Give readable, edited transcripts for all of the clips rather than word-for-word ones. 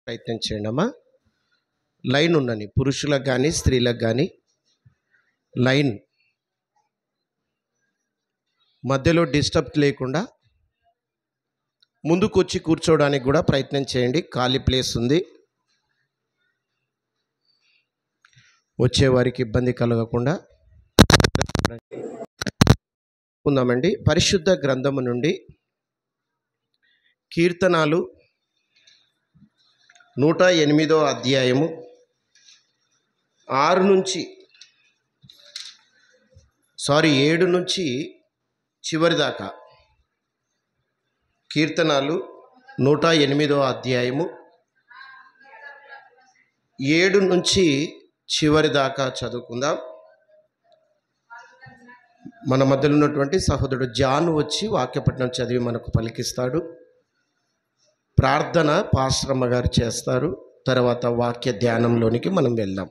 ప్రయత్నం చేయండి అమ్మా. లైన్ ఉండని, పురుషులకు కానీ స్త్రీలకు కానీ లైన్ మధ్యలో డిస్టర్బ్ లేకుండా ముందుకు వచ్చి కూర్చోవడానికి కూడా ప్రయత్నం చేయండి. ఖాళీ ప్లేస్ ఉంది, వచ్చేవారికి ఇబ్బంది కలగకుండా ఉందామండి. పరిశుద్ధ గ్రంథము నుండి కీర్తనాలు 108వ అధ్యాయము 7 నుంచి చివరి దాకా. కీర్తనాలు 108వ అధ్యాయము 7 నుంచి చివరి దాకా చదువుకుందాం. మన మధ్యలో ఉన్నటువంటి సహోదరుడు జాన్ వచ్చి వాక్యపట్నం చదివి మనకు పలికిస్తాడు. ప్రార్థన పాస్టరమ్మ గారు చేస్తారు. తర్వాత వాక్య ధ్యానంలోనికి మనం వెళ్దాం.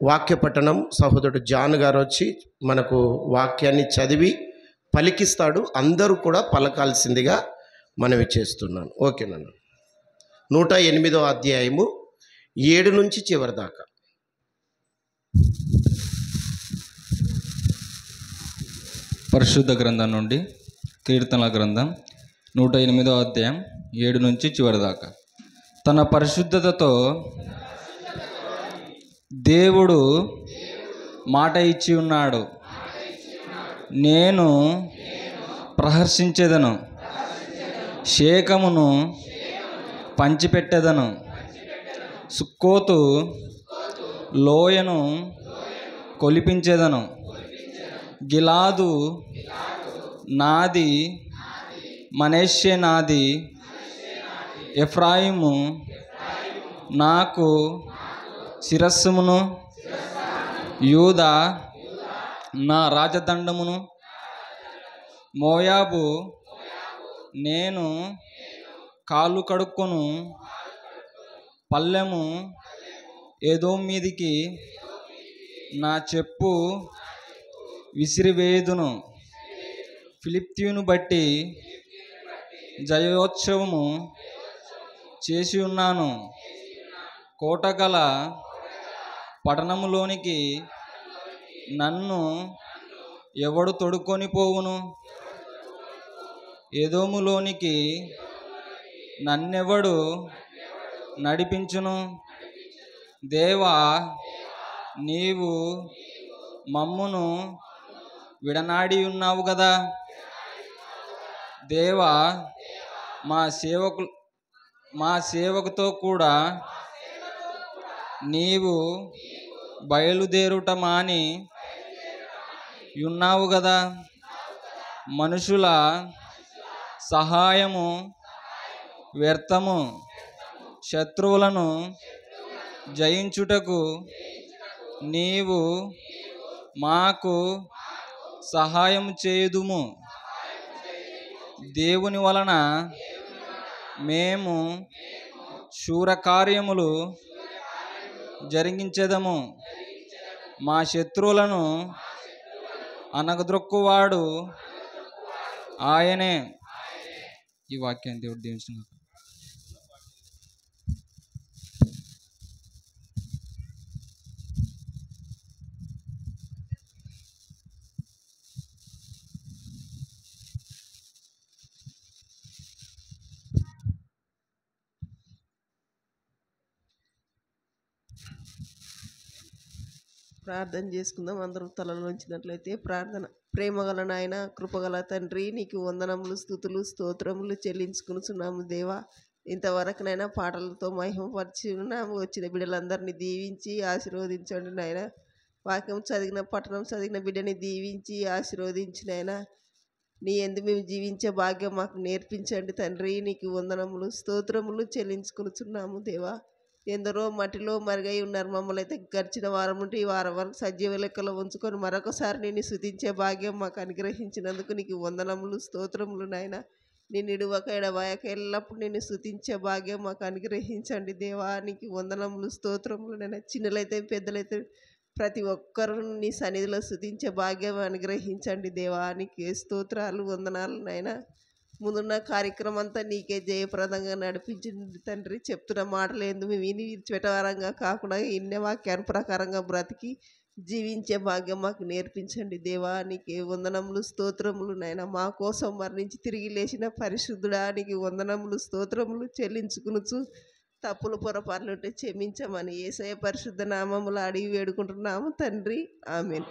వాక్యపట్టణం సహోదరుడు జాన్ గారు వచ్చి మనకు వాక్యాన్ని చదివి పలికిస్తాడు. అందరూ కూడా పలకాల్సిందిగా మనవి చేస్తున్నాను. ఓకేనండి. 108వ అధ్యాయము 7 నుంచి చివరి దాకా. పరిశుద్ధ గ్రంథం నుండి కీర్తనల గ్రంథం 108వ అధ్యాయం 7 నుంచి చివరి దాకా. తన పరిశుద్ధతతో దేవుడు మాట ఇచ్చి ఉన్నాడు. నేను ప్రహర్షించేదను, శేకమును పంచిపెట్టెదను. సుక్కోతు లోయను కొలిపించేదను. గిలాదు నాది, మనష్షే నాది. ఎఫ్రాయిము నాకు శిరస్సుమును, యూదా నా రాజదండమును. మోయాబు నేను కాళ్ళు కడుక్కొను పల్లెము. ఏదోము మీదికి నా చెప్పు విసిరివేయుదును. ఫిలిష్తీయుని బట్టి జయోత్సవము చేసి ఉన్నాను. కోటగల పట్టణములోనికి నన్ను ఎవడు తొడుక్కొని పోవును? ఏదోములోనికి నన్నెవడు నడిపించును? దేవా, నీవు మమ్మును విడనాడి ఉన్నావు కదా. దేవా, మా సేవకుతో కూడా నీవు బయలుదేరుట మాని ఉన్నావు కదా. మనుషుల సహాయము వ్యర్థము. శత్రువులను జయించుటకు నీవు మాకు సహాయం చేయుదుము. దేవుని వలన మేము శూరకార్యములు జరిగించెదము. మా శత్రువులను అనగద్రొక్కువాడు ఆయనే. ఈ వాక్యాన్ని దేవుడు దీవించును. ప్రార్థన చేసుకుందాం. అందరం తలలో ఉంచినట్లయితే ప్రార్థన. ప్రేమగల నాయన, కృపగల తండ్రి, నీకు వందనములు, స్తుతులు, స్తోత్రములు చెల్లించుకున్నాము దేవా. ఇంతవరకునైనా పాటలతో మహిమపరిచి ఉన్నాము. వచ్చిన బిడ్డలందరినీ దీవించి ఆశీర్వదించండి నాయన. వాక్యం చదివిన, పట్టణం చదివిన బిడ్డని దీవించి ఆశీర్వదించి నాయన. నీ యందు మేము జీవించే భాగ్యం మాకు నేర్పించండి తండ్రి. నీకు వందనములు, స్తోత్రములు చెల్లించుకున్నాము దేవా. ఎందరో మట్టిలో మరుగై ఉన్నారు. మమ్మల్ని అయితే గడిచిన వారం నుండి ఈ వారం వరకు సజీవ లెక్కలో ఉంచుకొని మరొకసారి నేను స్తుతించే భాగ్యం మాకు అనుగ్రహించినందుకు నీకు వందనములు, స్తోత్రములు నాయన. నేను ఇడువక ఎడబాయక ఎల్లప్పుడు నేను స్తుతించే భాగ్యం మాకు అనుగ్రహించండి దేవా. నీకు వందనములు, స్తోత్రములు నాయన. చిన్నలైతే పెద్దలైతే ప్రతి ఒక్కరూ నీ సన్నిధిలో స్తుతించే భాగ్యం అనుగ్రహించండి దేవా. నీకు స్తోత్రాలు, వందనాలు నాయన. ముందున్న కార్యక్రమం అంతా నీకే జయప్రదంగా నడిపించింది తండ్రి. చెప్తున్న మాటలు ఏందో మేము విని విడిచిపెట్టవారంగా కాకుండా ఇన్నే వాక్యానుప్రకారంగా బ్రతికి జీవించే భాగ్యం మాకు నేర్పించండి దేవా. నీకే వందనములు స్తోత్రములు నాయన. మా కోసం మరణించి తిరిగి లేచిన పరిశుద్ధుడా నీకు వందనములు స్తోత్రములు చెల్లించుకునుచు తప్పులు పొరపాట్లు ఉంటే క్షమించమని యేసయ్య పరిశుద్ధ నామములు అడిగి వేడుకుంటున్నాము తండ్రి. ఆమేన్.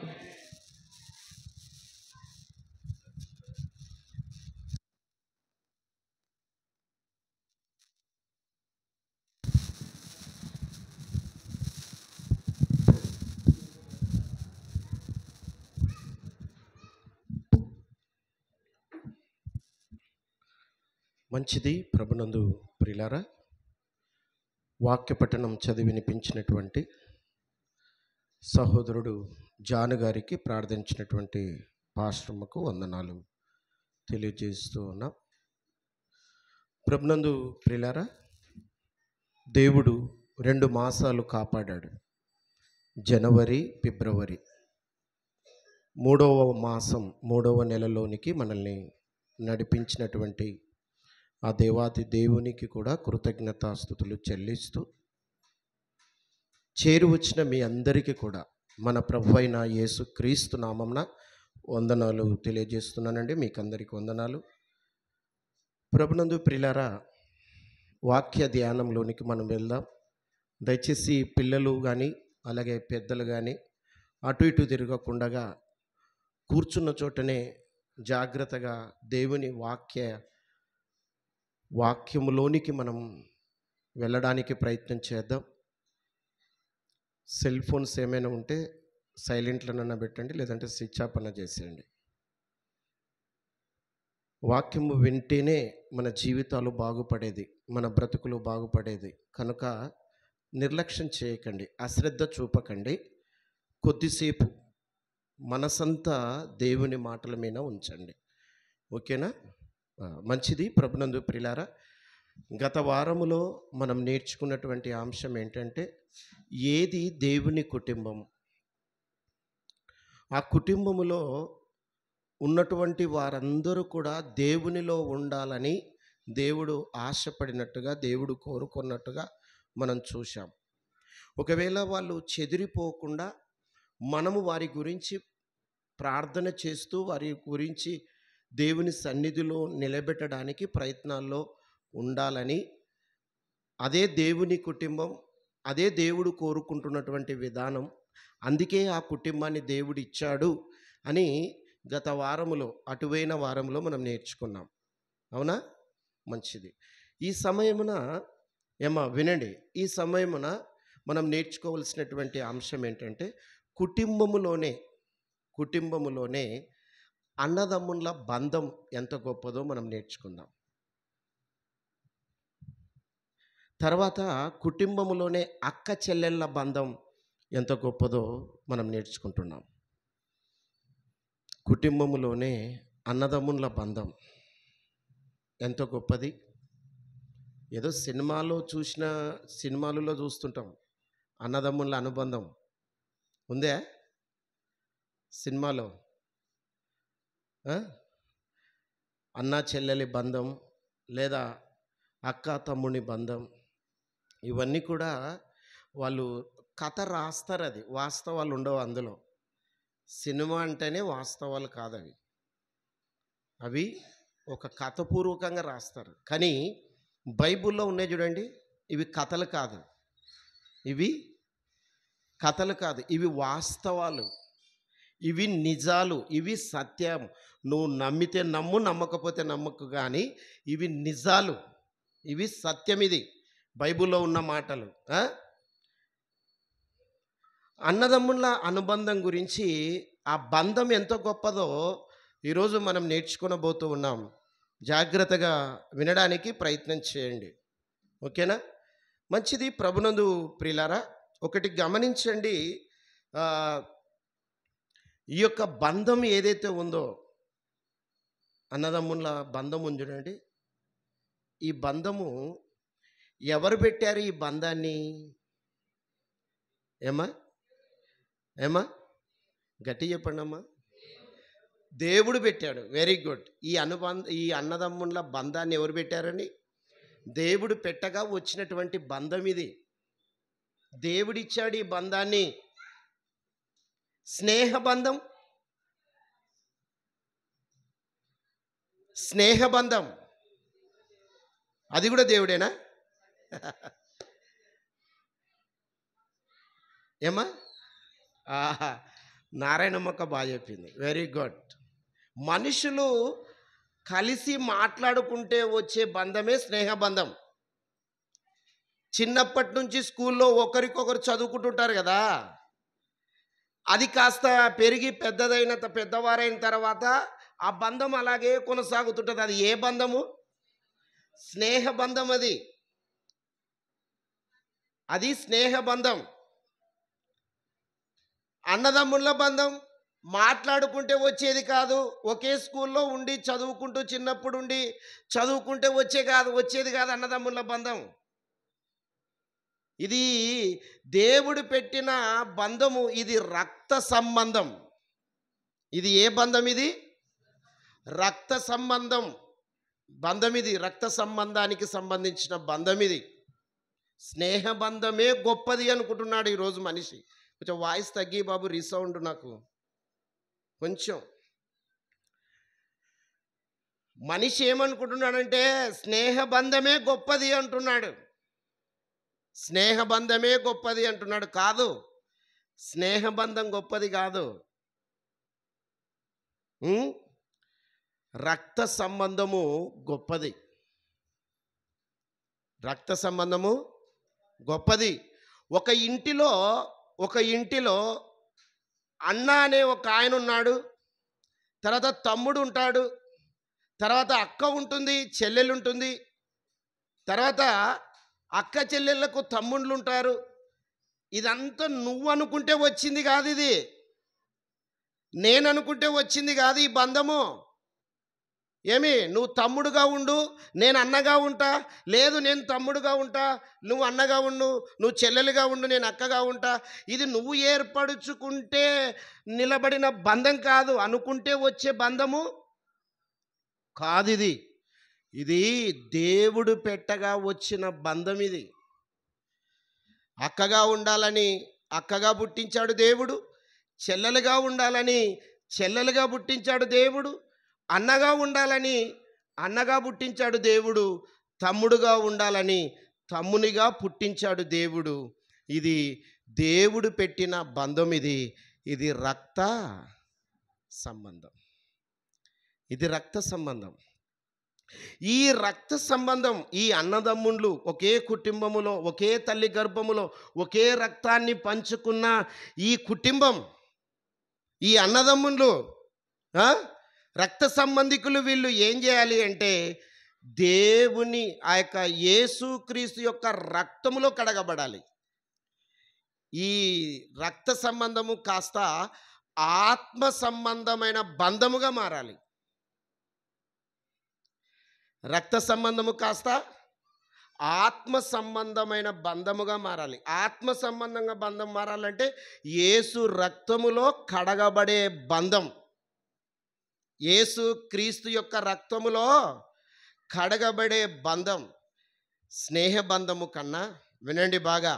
మంచిది. ప్రభునందు ప్రియులారా, వాక్య పఠనం చదివి వినిపించినటువంటి సహోదరుడు జాను గారికి ప్రార్థించినటువంటి పాశ్రమకు వందనాలు తెలియజేస్తూ ఉన్నాం. ప్రభునందు ప్రియులారా, దేవుడు 2 మాసాలు కాపాడాడు. జనవరి, ఫిబ్రవరి, 3వ మాసం 3వ నెలలోనికి మనల్ని నడిపించినటువంటి ఆ దేవాది దేవునికి కూడా కృతజ్ఞతాస్తుతులు చెల్లిస్తూ, చేరి వచ్చిన మీ అందరికీ కూడా మన ప్రభు అయిన యేసు క్రీస్తు నామమున వందనాలు తెలియజేస్తున్నానండి. మీకు అందరికీ వందనాలు. ప్రభునందు ప్రియులారా, వాక్య ధ్యానంలోనికి మనం వెళ్దాం. దయచేసి పిల్లలు కానీ అలాగే పెద్దలు కానీ అటు ఇటు తిరగకుండా కూర్చున్న చోటనే జాగ్రత్తగా దేవుని వాక్యములోనికి మనం వెళ్ళడానికి ప్రయత్నం చేద్దాం. సెల్ ఫోన్స్ ఏమైనా ఉంటే సైలెంట్లోనన్నా పెట్టండి, లేదంటే స్విచ్ ఆఫ్ అన్న చేసేయండి. వాక్యము వింటేనే మన జీవితాలు బాగుపడేది, మన బ్రతుకులు బాగుపడేది. కనుక నిర్లక్ష్యం చేయకండి, అశ్రద్ధ చూపకండి. కొద్దిసేపు మనసంతా దేవుని మాటల మీద ఉంచండి. ఓకేనా? మంచిది. ప్రభునందు ప్రియులారా, గత వారములో మనం నేర్చుకున్నటువంటి అంశం ఏంటంటే, ఏది దేవుని కుటుంబం? ఆ కుటుంబములో ఉన్నటువంటి వారందరూ కూడా దేవునిలో ఉండాలని దేవుడు ఆశపడినట్టుగా, దేవుడు కోరుకున్నట్టుగా మనం చూశాం. ఒకవేళ వాళ్ళు చెదిరిపోకుండా మనము వారి గురించి ప్రార్థన చేస్తూ వారి గురించి దేవుని సన్నిధిలో నిలబెట్టడానికి ప్రయత్నాల్లో ఉండాలని, అదే దేవుని కుటుంబం, అదే దేవుడు కోరుకుంటున్నటువంటి విధానం, అందుకే ఆ కుటుంబాన్ని దేవుడు ఇచ్చాడు అని గత వారములో, అటువైన వారంలో మనం నేర్చుకున్నాం. అవునా? మంచిది. ఈ సమయమున వినండి, ఈ సమయమున మనం నేర్చుకోవలసినటువంటి అంశం ఏంటంటే, కుటుంబములోనే అన్నదమ్ముల బంధం ఎంత గొప్పదో మనం నేర్చుకుందాం. తర్వాత కుటుంబములోనే అక్క చెల్లెళ్ళ బంధం ఎంత గొప్పదో మనం నేర్చుకుంటున్నాం. కుటుంబములోనే అన్నదమ్ముల బంధం ఎంత గొప్పది. ఏదో సినిమాలలో చూస్తుంటాం అన్నదమ్ముల అనుబంధం. ఉందే సినిమాలో? అన్న చెల్లెలి బంధం లేదా అక్క తమ్ముని బంధం, ఇవన్నీ కూడా వాళ్ళు కథ రాస్తారు. అది వాస్తవాలు ఉండవు అందులో. సినిమా అంటేనే వాస్తవాలు కాదు, అవి ఒక కథపూర్వకంగా రాస్తారు. కానీ బైబిల్లో ఉన్నాయి చూడండి, ఇవి కథలు కాదు, ఇవి వాస్తవాలు, ఇవి నిజాలు, ఇవి సత్యం. నువ్వు నమ్మితే నమ్ము, నమ్మకపోతే నమ్మకు, కానీ ఇవి నిజాలు, ఇవి సత్యం. ఇది బైబిల్లో ఉన్న మాటలు. అన్నదమ్ముల అనుబంధం గురించి, ఆ బంధం ఎంత గొప్పదో ఈరోజు మనం నేర్చుకునబోతూ ఉన్నాం. జాగ్రత్తగా వినడానికి ప్రయత్నం చేయండి. ఓకేనా? మంచిది. ప్రభునందు ప్రియులారా, ఒకటి గమనించండి. ఈ యొక్క బంధం ఏదైతే ఉందో, అన్నదమ్ముల బంధం ఉంది చూడండి, ఈ బంధము ఎవరు పెట్టారు? ఈ బంధాన్ని ఏమా గట్టి చెప్పండి అమ్మా. దేవుడు పెట్టాడు. Very good. ఈ అన్నదమ్ముల బంధాన్ని ఎవరు పెట్టారని? దేవుడు పెట్టగా వచ్చినటువంటి బంధం ఇది. దేవుడిచ్చాడు ఈ బంధాన్ని. స్నేహబంధం, స్నేహబంధం అది కూడా దేవుడేనా? ఏమా? ఆహా, నారాయణమ్మక్క బాగా చెప్పింది. Very good. మనుషులు కలిసి మాట్లాడుకుంటే వచ్చే బంధమే స్నేహబంధం. చిన్నప్పటి నుంచి స్కూల్లో ఒకరికొకరు చదువుకుంటుంటారు కదా, అది కాస్త పెరిగి పెద్దవారైన తర్వాత ఆ బంధం అలాగే కొనసాగుతుంటుంది. అది ఏ బంధము? స్నేహబంధం. అది స్నేహబంధం. అన్నదమ్ముల బంధం మాట్లాడుకుంటే వచ్చేది కాదు. ఒకే స్కూల్లో ఉండి చదువుకుంటూ చిన్నప్పుడు ఉండి చదువుకుంటే వచ్చేది కాదు అన్నదమ్ముల బంధం. ఇది దేవుడు పెట్టిన బంధము. ఇది రక్త సంబంధం. ఇది ఏ బంధం? ఇది రక్త సంబంధం బంధం. ఇది రక్త సంబంధానికి సంబంధించిన బంధం. ఇది స్నేహబంధమే గొప్పది అనుకుంటున్నాడు ఈరోజు మనిషి. కొంచెం వాయిస్ తగ్గి బాబు, రీసౌండ్ నాకు కొంచెం. మనిషి ఏమనుకుంటున్నాడంటే స్నేహబంధమే గొప్పది అంటున్నాడు. స్నేహబంధమే గొప్పది అంటున్నాడు. కాదు, స్నేహబంధం గొప్పది కాదు. రక్త సంబంధము గొప్పది. రక్త సంబంధము గొప్పది. ఒక ఇంటిలో అన్న అనే ఒక ఆయన ఉన్నాడు, తర్వాత తమ్ముడు ఉంటాడు, తర్వాత అక్క ఉంటుంది, చెల్లెలు ఉంటుంది, తర్వాత అక్క చెల్లెళ్ళకు తమ్ముళ్ళు ఉంటారు. ఇదంతా నువ్వు అనుకుంటే వచ్చింది కాదు. ఇది నేను అనుకుంటే వచ్చింది కాదు ఈ బంధము. ఏమి, నువ్వు తమ్ముడుగా ఉండు, నేను అన్నగా ఉంటా. లేదు, నేను తమ్ముడుగా ఉంటా, నువ్వు అన్నగా ఉండు. నువ్వు చెల్లెలుగా ఉండు, నేను అక్కగా ఉంటా. ఇది నువ్వు ఏర్పరుచుకుంటే నిలబడిన బంధం కాదు. అనుకుంటే వచ్చే బంధము కాదు. ఇది దేవుడు పెట్టగా వచ్చిన బంధం. ఇది అక్కగా ఉండాలని అక్కగా పుట్టించాడు దేవుడు. చెల్లెలుగా ఉండాలని చెల్లెలుగా పుట్టించాడు దేవుడు. అన్నగా ఉండాలని అన్నగా పుట్టించాడు దేవుడు. తమ్ముడుగా ఉండాలని తమ్మునిగా పుట్టించాడు దేవుడు. ఇది దేవుడు పెట్టిన బంధం. ఇది రక్త సంబంధం. ఇది రక్త సంబంధం. ఈ రక్త సంబంధం, ఈ అన్నదమ్ముళ్ళు ఒకే కుటుంబములో, ఒకే తల్లి గర్భములో ఒకే రక్తాన్ని పంచుకున్న ఈ కుటుంబం, ఈ అన్నదమ్ముళ్ళు, రక్త సంబంధికులు, వీళ్ళు ఏం చేయాలి అంటే దేవుని ఆ యొక్క యేసుక్రీస్తు యొక్క రక్తములో కడగబడాలి. ఈ రక్త సంబంధము కాస్త ఆత్మ సంబంధమైన బంధముగా మారాలి. రక్త సంబంధము కాస్త ఆత్మ సంబంధమైన బంధముగా మారాలి. ఆత్మ సంబంధంగా బంధం మారాలంటే యేసు రక్తములో కడగబడే బంధం. యేసు క్రీస్తు యొక్క రక్తములో కడగబడే బంధం. స్నేహబంధము కన్నా, వినండి బాగా,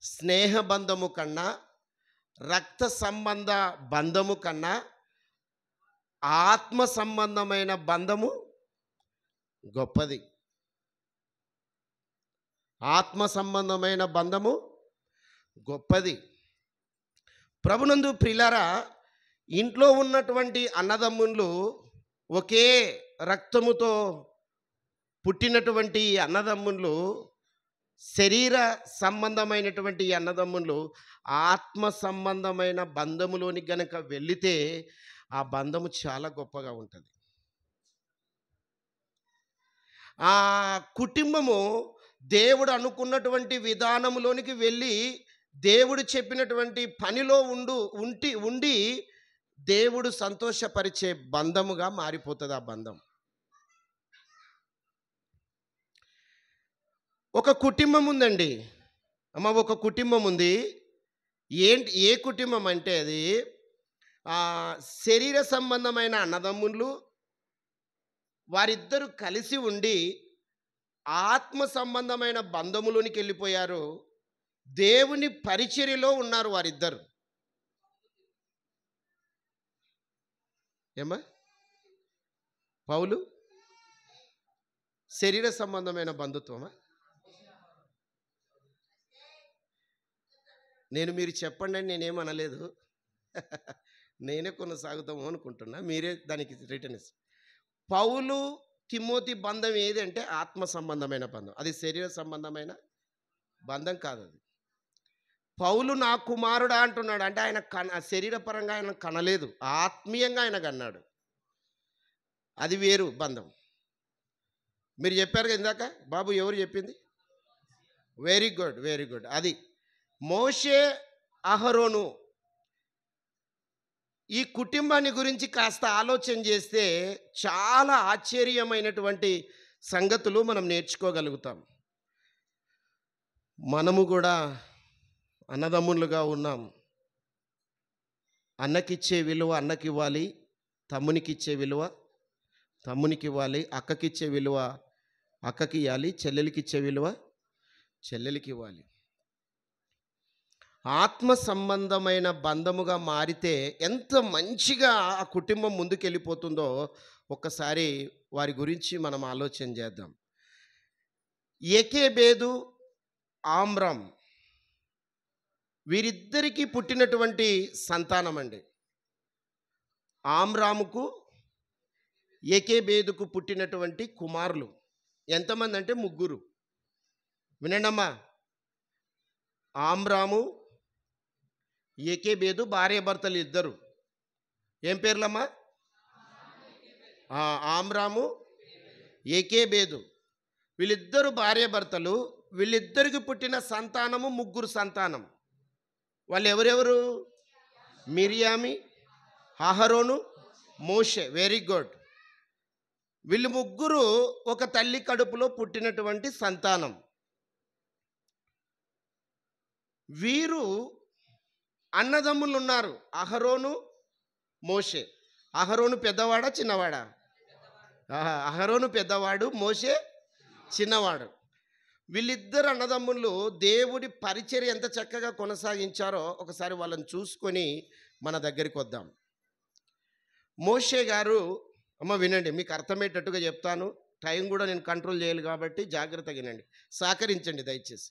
స్నేహబంధము కన్నా, రక్త సంబంధ బంధము కన్నా ఆత్మ సంబంధమైన బంధము గొప్పది. ఆత్మ సంబంధమైన బంధము గొప్పది. ప్రభునందు ప్రియులారా, ఇంట్లో ఉన్నటువంటి అన్నదమ్ముళ్ళు, ఒకే రక్తముతో పుట్టినటువంటి అన్నదమ్ముళ్ళు, శరీర సంబంధమైనటువంటి అన్నదమ్ముళ్ళు ఆత్మ సంబంధమైన బంధములోని గనక వెళితే ఆ బంధము చాలా గొప్పగా ఉంటుంది. ఆ కుటుంబము దేవుడు అనుకున్నటువంటి విధానములోనికి వెళ్ళి దేవుడు చెప్పినటువంటి పనిలో ఉండి దేవుడు సంతోషపరిచే బంధముగా మారిపోతుంది ఆ బంధం. ఒక కుటుంబం ఉందండి అమ్మ, ఒక కుటుంబం ఉంది. ఏ కుటుంబం అంటే అది ఆ, శరీర సంబంధమైన అన్నదమ్ములు వారిద్దరూ కలిసి ఉండి ఆత్మ సంబంధమైన బంధములోనికి వెళ్ళిపోయారు. దేవుని పరిచర్యలో ఉన్నారు వారిద్దరు. ఏమ్మా? పౌలు శరీర సంబంధమైన బంధుత్వమా? నేను మీరు చెప్పండి అని నేనేమనలేదు. నేనే కొనసాగుతాము అనుకుంటున్నా, మీరే దానికి రిటర్న్ ఇస్తారు. పౌలు తిమోతి బంధం ఏది అంటే ఆత్మ సంబంధమైన బంధం, అది శరీర సంబంధమైన బంధం కాదు. అది పౌలు నా కుమారుడా అంటున్నాడు అంటే ఆయన శరీరపరంగా ఆయన కనలేదు, ఆత్మీయంగా ఆయన కన్నాడు. అది వేరు బంధం. మీరు చెప్పారు కదా ఇందాక, బాబు ఎవరు చెప్పింది? Very good, very good. అది మోషే అహరోను ఈ కుటుంబాన్ని గురించి కాస్త ఆలోచన చేస్తే చాలా ఆశ్చర్యమైనటువంటి సంగతులు మనం నేర్చుకోగలుగుతాం. మనము కూడా అన్నదమ్ములుగా ఉన్నాం. అన్నకిచ్చే విలువ అన్నకి ఇవ్వాలి, తమ్మునికి ఇచ్చే విలువ తమ్మునికి ఇవ్వాలి, అక్కకిచ్చే విలువ అక్కకి ఇవ్వాలి, చెల్లెలికి ఇచ్చే విలువ చెల్లెలికి ఇవ్వాలి. ఆత్మ సంబంధమైన బంధముగా మారితే ఎంత మంచిగా ఆ కుటుంబం ముందుకెళ్ళిపోతుందో ఒక్కసారి వారి గురించి మనం ఆలోచన చేద్దాం. ఏకేబేదు, ఆమ్రామ్ వీరిద్దరికీ పుట్టినటువంటి సంతానం అండి. ఆమ్రాముకు ఏకేబేదుకు పుట్టినటువంటి కుమారులు ఎంతమంది అంటే 3. వినండమ్మా, ఆమ్రాము ఏకేబేదు భార్యాభర్తలు ఇద్దరు. ఏం పేర్లమ్మా? ఆమ్రాము, ఏకేబేదు, వీళ్ళిద్దరు భార్యాభర్తలు. వీళ్ళిద్దరికి పుట్టిన సంతానము 3 సంతానం. వాళ్ళు ఎవరెవరు? మిరియామి, అహరోను, మోషే. Very good. వీళ్ళు 3 ఒక తల్లి కడుపులో పుట్టినటువంటి సంతానం. వీరు అన్నదమ్ములు ఉన్నారు, అహరోను, మోషే. అహరోను పెద్దవాడా చిన్నవాడా? అహరోను పెద్దవాడు, మోషే చిన్నవాడు. వీళ్ళిద్దరు అన్నదమ్ములు దేవుడి పరిచర్య ఎంత చక్కగా కొనసాగించారో ఒకసారి వాళ్ళని చూసుకొని మన దగ్గరికి వద్దాం. మోషే గారు, అమ్మ వినండి, మీకు అర్థమయ్యేటట్టుగా చెప్తాను. టైం కూడా నేను కంట్రోల్ చేయాలి కాబట్టి జాగ్రత్తగా వినండి, సహకరించండి దయచేసి.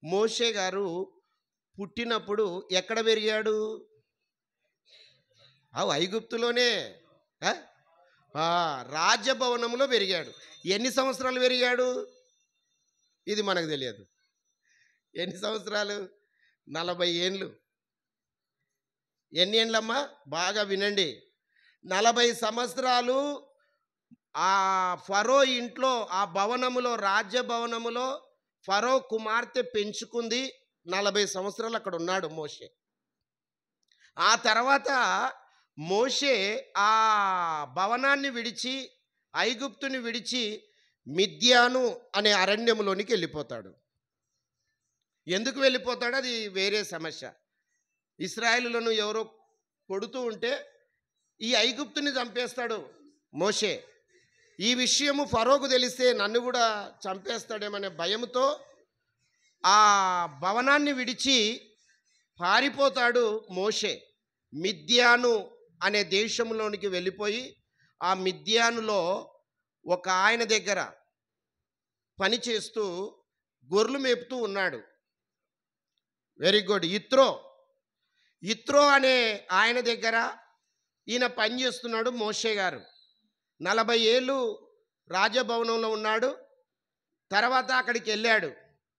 మోషే గారు పుట్టినప్పుడు ఎక్కడ పెరిగాడు? ఐగుప్తులోనే, రాజభవనంలో పెరిగాడు. ఎన్ని సంవత్సరాలు పెరిగాడు? ఇది మనకు తెలియదు. ఎన్ని సంవత్సరాలు? 40 ఏండ్లు. ఎన్ని ఏండ్లమ్మా? బాగా వినండి. 40 సంవత్సరాలు ఆ ఫరో ఇంట్లో, ఆ భవనములో, రాజ్యభవనములో ఫరో కుమార్తె పెంచుకుంది. 40 సంవత్సరాలు అక్కడ ఉన్నాడు మోషే. ఆ తర్వాత మోషే ఆ భవనాన్ని విడిచి, ఐగుప్తుని విడిచి మిద్యాను అనే అరణ్యములోనికి వెళ్ళిపోతాడు. ఎందుకు వెళ్ళిపోతాడు అది వేరే సమస్య. ఇశ్రాయేలులను ఎవరో కొడుతూ ఉంటే ఈ ఐగుప్తుని చంపేస్తాడు మోషే. ఈ విషయము ఫరోకు తెలిస్తే నన్ను కూడా చంపేస్తాడేమనే భయంతో ఆ భవనాన్ని విడిచి పారిపోతాడు మోషే. మిద్యాను అనే దేశంలోనికి వెళ్ళిపోయి ఆ మిద్యానులో ఒక ఆయన దగ్గర పనిచేస్తూ గొర్రెలు మేపుతూ ఉన్నాడు. Very good. ఇత్రో అనే ఆయన దగ్గర ఈయన పనిచేస్తున్నాడు మోషే గారు. 40 ఏళ్ళు రాజభవనంలో ఉన్నాడు. తర్వాత అక్కడికి వెళ్ళాడు.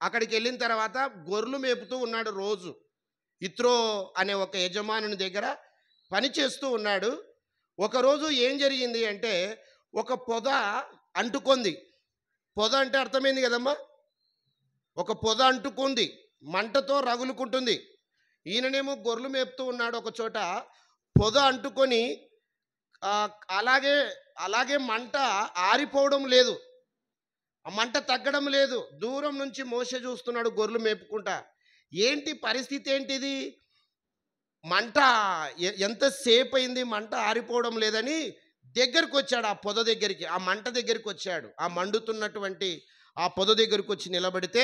అక్కడికి వెళ్ళిన తర్వాత గొర్రెలు మేపుతూ ఉన్నాడు రోజు. ఇత్రో అనే ఒక యజమానుని దగ్గర పని చేస్తూ ఉన్నాడు. ఒకరోజు ఏం జరిగింది అంటే ఒక పొద అంటుకుంది. పొద అంటే అర్థమైంది కదమ్మా? ఒక పొద అంటుకుంది, మంటతో రగులుకుంటుంది. ఈయననేమో గొర్రెలు మేపుతూ ఉన్నాడు. ఒక చోట పొద అంటుకొని అలాగే మంట ఆరిపోవడం లేదు, ఆ మంట తగ్గడం లేదు. దూరం నుంచి మోషే చూస్తున్నాడు గొర్రెలు మేపుకుంటా. ఏంటి పరిస్థితి ఏంటిది? మంట ఎంతసేపు అయింది, మంట ఆరిపోవడం లేదని దగ్గరికి వచ్చాడు. ఆ పొద దగ్గరికి, ఆ మంట దగ్గరికి వచ్చాడు. ఆ మండుతున్నటువంటి ఆ పొద దగ్గరికి వచ్చి నిలబడితే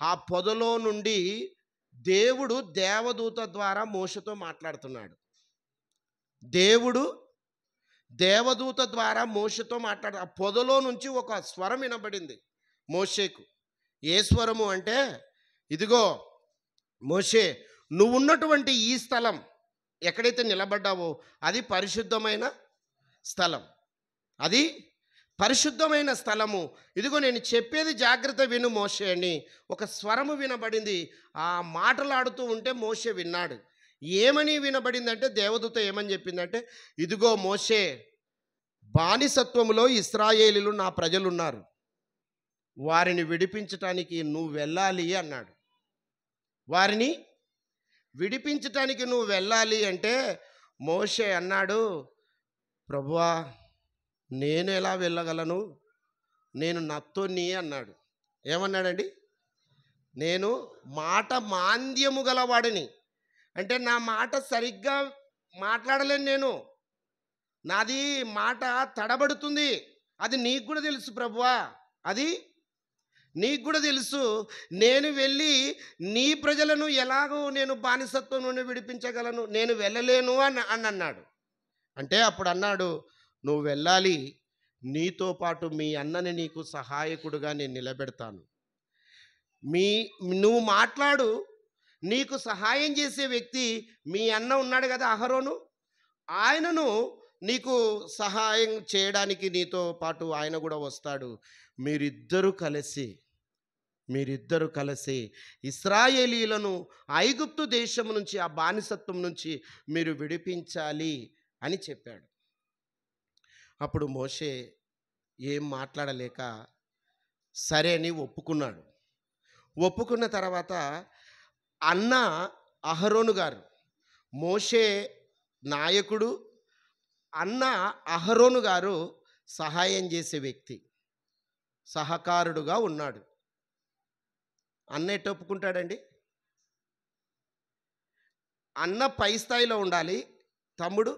ఆ పొదలో నుండి దేవుడు దేవదూత ద్వారా మోషేతో మాట్లాడుతున్నాడు. దేవుడు దేవదూత ద్వారా మోషేతో మాట్లాడు. ఆ పొదలో నుంచి ఒక స్వరం వినబడింది మోషేకు. ఏ స్వరము అంటే, ఇదిగో మోషే, నువ్వున్నటువంటి ఈ స్థలం ఎక్కడైతే నిలబడ్డావో అది పరిశుద్ధమైన స్థలం, అది పరిశుద్ధమైన స్థలము. ఇదిగో నేను చెప్పేది జాగ్రత్త విను మోషే అని ఒక స్వరము వినబడింది. ఆ మాటలాడుతూ ఉంటే మోషే విన్నాడు. ఏమని వినబడిందంటే, దేవదూత ఏమని చెప్పిందంటే, ఇదిగో మోషే, బానిసత్వములో ఇశ్రాయేలీలు నా ప్రజలున్నారు, వారిని విడిపించటానికి నువ్వు వెళ్ళాలి అన్నాడు. వారిని విడిపించటానికి నువ్వు వెళ్ళాలి అంటే మోషే అన్నాడు, ప్రభువా నేను ఎలా వెళ్ళగలను, నేను నత్తోని అన్నాడు. ఏమన్నాడండి? నేను మాట మాంద్యము గలవాడిని, అంటే నా మాట సరిగ్గా మాట్లాడలేను, నేను నాది మాట తడబడుతుంది. అది నీకు కూడా తెలుసు ప్రభువా, అది నీకు కూడా తెలుసు. నేను వెళ్ళి నీ ప్రజలను ఎలాగో నేను బానిసత్వం నుండి విడిపించగలను, నేను వెళ్ళలేను అని అన్నాడు. అంటే అప్పుడు అన్నాడు, నువ్వు వెళ్ళాలి, నీతో పాటు మీ అన్నని నీకు సహాయకుడుగా నేను నిలబెడతాను. నువ్వు మాట్లాడు, నీకు సహాయం చేసే వ్యక్తి మీ అన్న ఉన్నాడు కదా అహరోను, ఆయనను నీకు సహాయం చేయడానికి నీతో పాటు ఆయన కూడా వస్తాడు. మీరిద్దరూ కలిసి ఇశ్రాయేలీలను ఐగుప్తు దేశం నుంచి, ఆ బానిసత్వం నుంచి మీరు విడిపించాలి అని చెప్పాడు. అప్పుడు మోషే ఏం మాట్లాడలేక సరే అని ఒప్పుకున్నాడు. ఒప్పుకున్న తర్వాత అన్న అహరోను గారు, మోషే నాయకుడు, అన్న అహరోను గారు సహాయం చేసే వ్యక్తి, సహకారుడుగా ఉన్నాడు. అన్న ఎట్ట ఒప్పుకుంటాడండి? అన్న పై స్థాయిలో ఉండాలి, తమ్ముడు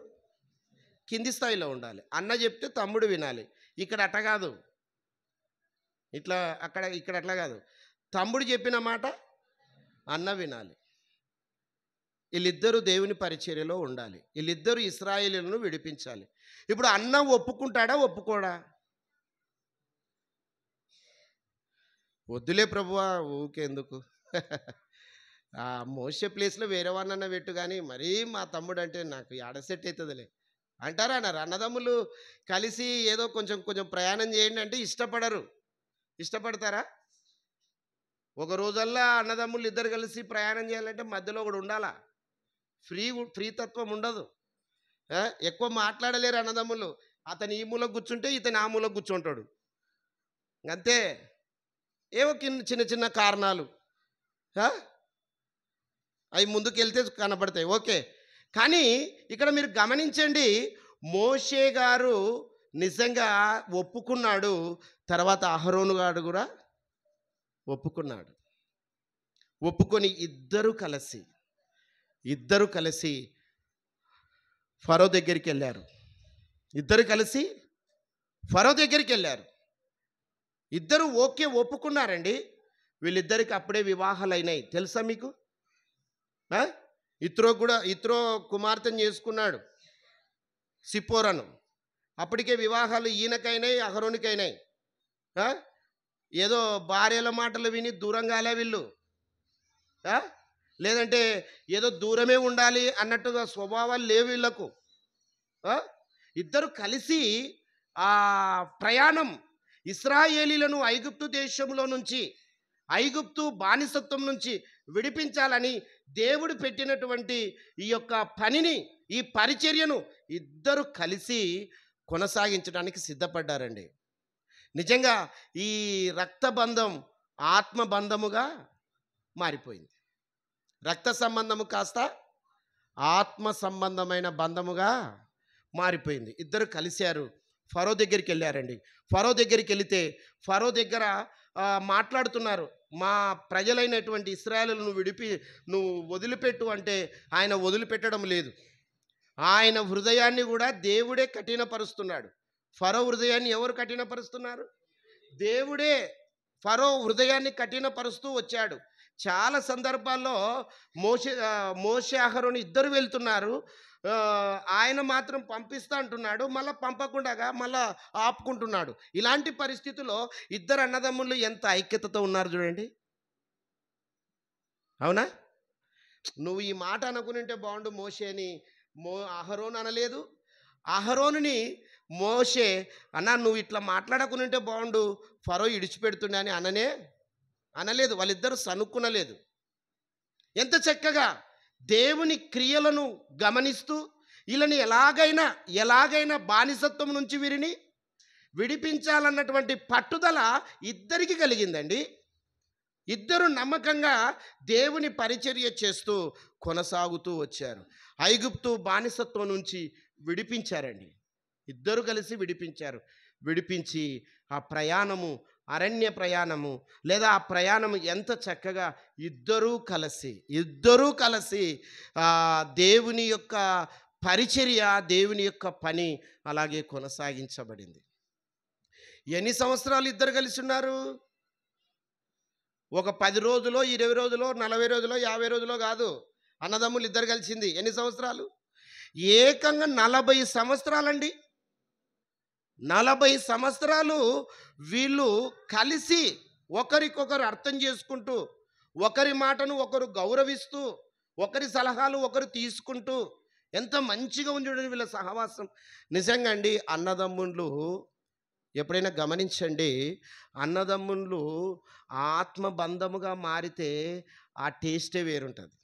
కింది స్థాయిలో ఉండాలి. అన్న చెప్తే తమ్ముడు వినాలి. ఇక్కడ అట్ట కాదు, ఇక్కడ అట్లా కాదు. తమ్ముడు చెప్పిన మాట అన్న వినాలి. వీళ్ళిద్దరూ దేవుని పరిచర్యలో ఉండాలి. వీళ్ళిద్దరూ ఇశ్రాయేలీయులను విడిపించాలి. ఇప్పుడు అన్న ఒప్పుకుంటాడా, ఒప్పుకోడా? వద్దులే ప్రభువా, ఊకెందుకు, ఆ మోసే ప్లేస్లో వేరే వాడినన్నా పెట్టు, కానీ మరీ మా తమ్ముడు అంటే నాకు ఆడ సెట్ అవుతుందిలే అంటారా? అన్నారు. అన్నదమ్ములు కలిసి ఏదో కొంచెం ప్రయాణం చేయండి అంటే ఇష్టపడరు. ఇష్టపడతారా? ఒక రోజల్లా అన్నదమ్ములు ఇద్దరు కలిసి ప్రయాణం చేయాలంటే మధ్యలో ఒకడు ఉండాలా. ఫ్రీ తత్వం ఉండదు. ఎక్కువ మాట్లాడలేరు అన్నదమ్ములు. అతను ఈ మూలకు కూర్చుంటే ఇతను ఆ మూలకు కూర్చుంటాడు, అంతే. ఏవో చిన్న కారణాలు అవి ముందుకెళ్తే కనబడతాయి, ఓకే. కానీ ఇక్కడ మీరు గమనించండి, మోషే గారు నిజంగా ఒప్పుకున్నాడు. తర్వాత అహరోను గారు కూడా ఒప్పుకున్నాడు. ఒప్పుకొని ఇద్దరు కలిసి ఫరో దగ్గరికి వెళ్ళారు. ఇద్దరు ఓకే ఒప్పుకున్నారండి. వీళ్ళిద్దరికి అప్పుడే వివాహాలు అయినాయి, తెలుసా మీకు? ఇత్రో కుమార్తెను చేసుకున్నాడు, సిప్పోరను. అప్పటికే వివాహాలు ఈయనకైనాయి, అహరోనికైనాయి. ఏదో భార్యల మాటలు విని దూరంగాలే వీళ్ళు, లేదంటే ఏదో దూరమే ఉండాలి అన్నట్టుగా స్వభావాలు లేవు వీళ్ళకు. ఇద్దరు కలిసి ఆ ప్రయాణం, ఇశ్రాయేలీలను ఐగుప్తు దేశంలో నుంచి, ఐగుప్తు బానిసత్వం నుంచి విడిపించాలని దేవుడు పెట్టినటువంటి ఈ యొక్క పనిని, ఈ పరిచర్యను ఇద్దరు కలిసి కొనసాగించడానికి సిద్ధపడ్డారండి. నిజంగా ఈ రక్తబంధం ఆత్మబంధముగా మారిపోయింది. రక్త సంబంధము కాస్త ఆత్మ సంబంధమైన బంధముగా మారిపోయింది. ఇద్దరు కలిశారు, ఫరో దగ్గరికి వెళ్ళారండి. ఫరో దగ్గరికి వెళితే ఫరో దగ్గర మాట్లాడుతున్నారు. మా ప్రజలైనటువంటి ఇశ్రాయేలును నువ్వు వదిలిపెట్టు అంటే ఆయన వదిలిపెట్టడం లేదు. ఆయన హృదయాన్ని కూడా దేవుడే కఠినపరుస్తున్నాడు. ఫరో హృదయాన్ని ఎవరు కఠినపరుస్తున్నారు? దేవుడే ఫరో హృదయాన్ని కఠినపరుస్తూ వచ్చాడు. చాలా సందర్భాల్లో మోషే అహరోను ఇద్దరు వెళ్తున్నారు. ఆయన మాత్రం పంపిస్తా అంటున్నాడు, మళ్ళీ పంపకుండా మళ్ళా ఆపుకుంటున్నాడు. ఇలాంటి పరిస్థితుల్లో ఇద్దరు అన్నదమ్ముళ్ళు ఎంత ఐక్యతతో ఉన్నారు చూడండి. అవునా? నువ్వు ఈ మాట అనుకునింటే బాగుండు, మోషేని అహరోను అనలేదు. అహరోనుని మోషే అన్నా నువ్వు ఇట్లా మాట్లాడకునింటే బాగుండు, ఫరో ఇడిచిపెడుతుండే అని అనలేదు. వాళ్ళిద్దరూ సనుక్కునలేదు. ఎంత చక్కగా దేవుని క్రియలను గమనిస్తూ వీళ్ళని ఎలాగైనా బానిసత్వం నుంచి వీరిని విడిపించాలన్నటువంటి పట్టుదల ఇద్దరికి కలిగిందండి. ఇద్దరు నమ్మకంగా దేవుని పరిచర్య చేస్తూ కొనసాగుతూ వచ్చారు. ఐగుప్తు బానిసత్వం నుంచి విడిపించారండి. ఇద్దరు కలిసి విడిపించి ఆ ప్రయాణము, అరణ్య ప్రయాణము లేదా ఆ ప్రయాణము ఎంత చక్కగా ఇద్దరూ కలిసి దేవుని యొక్క పరిచర్య, దేవుని యొక్క పని అలాగే కొనసాగించబడింది. ఎన్ని సంవత్సరాలు ఇద్దరు కలిసి ఉన్నారు? ఒక 10 రోజులో, 20 రోజులో, 40 రోజులో, 50 రోజులో కాదు. అన్నదమ్ములు ఇద్దరు కలిసింది ఎన్ని సంవత్సరాలు? ఏకంగా 40 సంవత్సరాలండి. 40 సంవత్సరాలు వీళ్ళు కలిసి ఒకరికొకరు అర్థం చేసుకుంటూ, ఒకరి మాటను ఒకరు గౌరవిస్తూ, ఒకరి సలహాలు ఒకరు తీసుకుంటూ ఎంత మంచిగా ఉంది వీళ్ళ సహవాసం. నిజంగా అండి, అన్నదమ్ముళ్ళు ఎప్పుడైనా గమనించండి, అన్నదమ్ముళ్ళు ఆత్మబంధముగా మారితే ఆ టేస్టే వేరుంటుంది.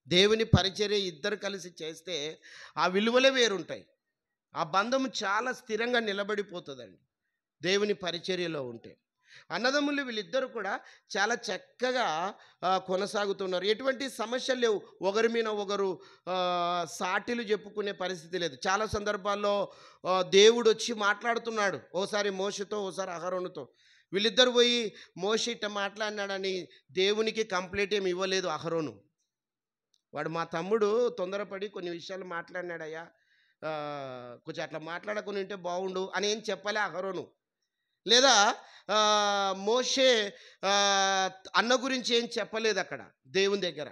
దేవుని పరిచర్య ఇద్దరు కలిసి చేస్తే ఆ విలువలే వేరుంటాయి. ఆ బంధము చాలా స్థిరంగా నిలబడిపోతుందండి దేవుని పరిచర్యలో ఉంటే. అన్నదమ్ములు వీళ్ళిద్దరూ కూడా చాలా చక్కగా కొనసాగుతున్నారు. ఎటువంటి సమస్యలు లేవు. ఒకరి మీద ఒకరు సాటిలు చెప్పుకునే పరిస్థితి లేదు. చాలా సందర్భాల్లో దేవుడు వచ్చి మాట్లాడుతున్నాడు, ఓసారి మోషేతో, ఓసారి అహరోనుతో. వీళ్ళిద్దరు పోయి మోషే ఇట్ట మాట్లాడినాడని దేవునికి కంప్లైంట్ ఏమి ఇవ్వలేదు అహరోను. వాడు మా తమ్ముడు తొందరపడి కొన్ని విషయాలు మాట్లాడినాడయ్యా, కొంచెం అట్లా మాట్లాడకుండా ఉంటే బాగుండు అని ఏం చెప్పలే అహరోను. లేదా మోషే అన్న గురించి ఏం చెప్పలేదు అక్కడ దేవుని దగ్గర.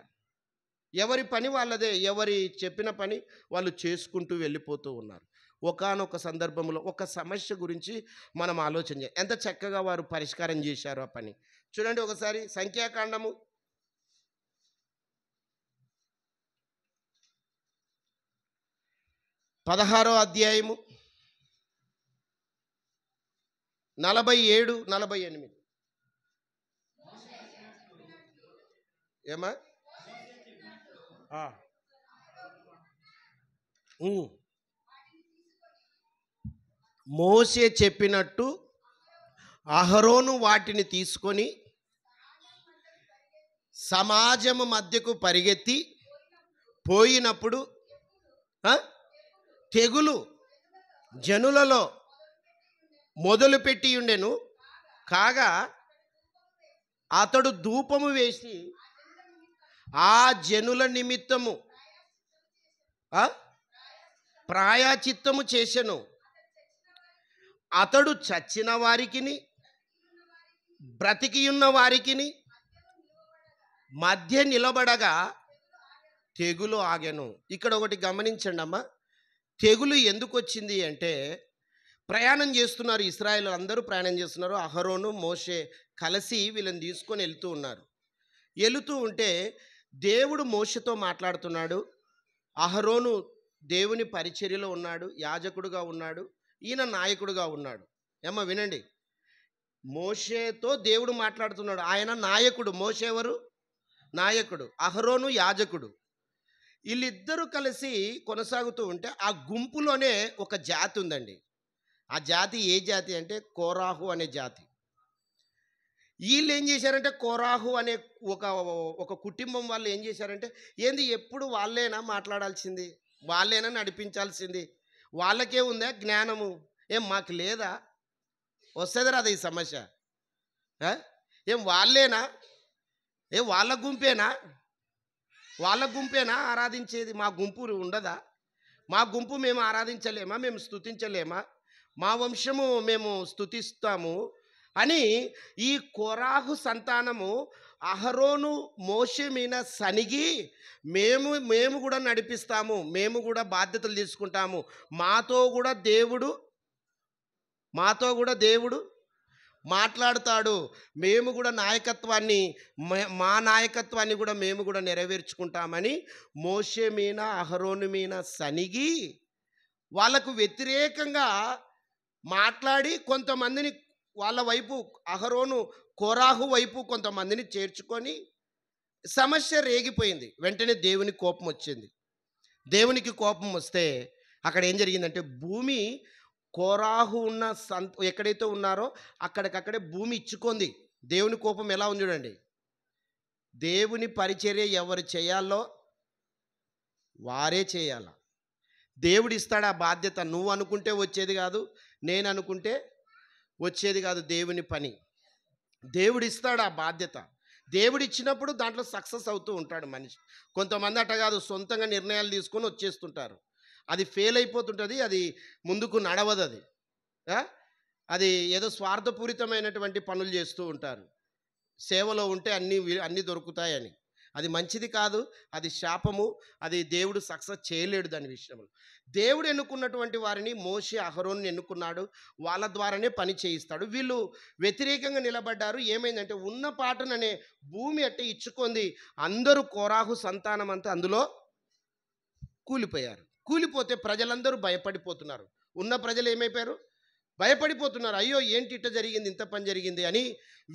ఎవరి పని వాళ్ళదే, ఎవరి చెప్పిన పని వాళ్ళు చేసుకుంటూ వెళ్ళిపోతూ ఉన్నారు. ఒకానొక సందర్భంలో ఒక సమస్య గురించి మనం ఆలోచన చేయాలి. ఎంత చక్కగా వారు పరిష్కారం చేశారు ఆ పని చూడండి. ఒకసారి సంఖ్యాకాండము 16వ అధ్యాయము 47, 48. ఏమా? మోషే చెప్పినట్టు అహరోను వాటిని తీసుకొని సమాజము మధ్యకు పరిగెత్తి పోయినప్పుడు తెగులు జనులలో మొదలుపెట్టి ఉండెను. కాగా అతడు ధూపము వేసి ఆ జనుల నిమిత్తము ప్రాయచిత్తము చేసెను. అతడు చచ్చిన వారికిని బ్రతికియున్న వారికిని మధ్య నిలబడగా తెగులు ఆగెను. ఇక్కడ ఒకటి గమనించండి అమ్మా, తెగులు ఎందుకు వచ్చింది అంటే, ప్రయాణం చేస్తున్నారు ఇశ్రాయేలు అందరూ ప్రయాణం చేస్తున్నారు. అహరోను మోషే కలిసి వీళ్ళని తీసుకొని వెళుతూ ఉంటే దేవుడు మోషేతో మాట్లాడుతున్నాడు. అహరోను దేవుని పరిచర్యలో ఉన్నాడు, యాజకుడుగా ఉన్నాడు, ఈయన నాయకుడుగా ఉన్నాడు. ఏమ్మా వినండి, మోషేతో దేవుడు మాట్లాడుతున్నాడు. ఆయన నాయకుడు. మోషే ఎవరు? నాయకుడు. అహరోను యాజకుడు. వీళ్ళిద్దరూ కలిసి కొనసాగుతూ ఉంటే ఆ గుంపులోనే ఒక జాతి ఉందండి. ఆ జాతి ఏ జాతి అంటే కోరాహు అనే జాతి. వీళ్ళు ఏం చేశారంటే, కోరాహు అనే ఒక కుటుంబం వాళ్ళు ఏం చేశారంటే, ఏంది ఎప్పుడు వాళ్ళేనా మాట్లాడాల్సింది, వాళ్ళేనా నడిపించాల్సింది, వాళ్ళకే ఉందా జ్ఞానము, ఏం మాకు లేదా? వస్తుందిరా అది ఈ సమస్య. ఏం వాళ్ళేనా? ఏం వాళ్ళ గుంపేనా ఆరాధించేది? మా గుంపు ఉండదా? మా గుంపు మేము ఆరాధించలేమా? మేము స్తుతించలేమా? మా వంశము మేము స్తుతిస్తాము అని ఈ కోరాహు సంతానము అహరోను మోషే మీద సనిగి మేము కూడా నడిపిస్తాము, మేము కూడా బాధ్యతలు తీసుకుంటాము, మాతో కూడా దేవుడు మాట్లాడుతాడు, మేము కూడా నాయకత్వాన్ని మా నాయకత్వాన్ని కూడా మేము కూడా నెరవేర్చుకుంటామని మోషే మీన అహరోను మీన సనిగి వాళ్ళకు వ్యతిరేకంగా మాట్లాడి కొంతమందిని వాళ్ళ వైపు అహరోను కోరాహు వైపు కొంతమందిని చేర్చుకొని సమస్య రేగిపోయింది. వెంటనే దేవుని కోపం వచ్చింది. దేవునికి కోపం వస్తే అక్కడ ఏం జరిగిందంటే భూమి కోరాహు ఉన్న ఎక్కడైతే ఉన్నారో అక్కడికక్కడే భూమి ఇచ్చుకుంది. దేవుని కోపం ఎలా ఉంది చూడండి. దేవుని పరిచర్య ఎవరు చేయాలో వారే చేయాల. దేవుడు ఇస్తాడు ఆ బాధ్యత. నువ్వు అనుకుంటే వచ్చేది కాదు, నేను అనుకుంటే వచ్చేది కాదు. దేవుని పని దేవుడు ఇస్తాడు ఆ బాధ్యత. దేవుడు ఇచ్చినప్పుడు దాంట్లో సక్సెస్ అవుతూ ఉంటాడు మనిషి. కొంతమంది అట్ట కాదు, సొంతంగా నిర్ణయాలు తీసుకొని వచ్చేస్తుంటారు. అది ఫెయిల్ అయిపోతుంటుంది, అది ముందుకు నడవదు. అది ఏదో స్వార్థపూరితమైనటువంటి పనులు చేస్తూ ఉంటారు. సేవలో ఉంటే అన్నీ దొరుకుతాయని. అది మంచిది కాదు, అది శాపము. అది దేవుడు సక్సెస్ చేయలేడు దాని విషయంలో. దేవుడు ఎన్నుకున్నటువంటి వారిని మోషే అహరోను ఎన్నుకున్నాడు, వాళ్ళ ద్వారానే పని చేయిస్తాడు. వీళ్ళు వ్యతిరేకంగా నిలబడ్డారు. ఏమైందంటే ఉన్న పాటననే భూమి అట్టే ఇచ్చుకుంది. అందరూ కోరాహు సంతానం అంతా అందులో కూలిపోయారు. కూలిపోతే ప్రజలందరూ భయపడిపోతున్నారు. ఉన్న ప్రజలు ఏమైపోయారు? భయపడిపోతున్నారు. అయ్యో ఏంటి ఇట్ట జరిగింది, ఇంత పని జరిగింది అని.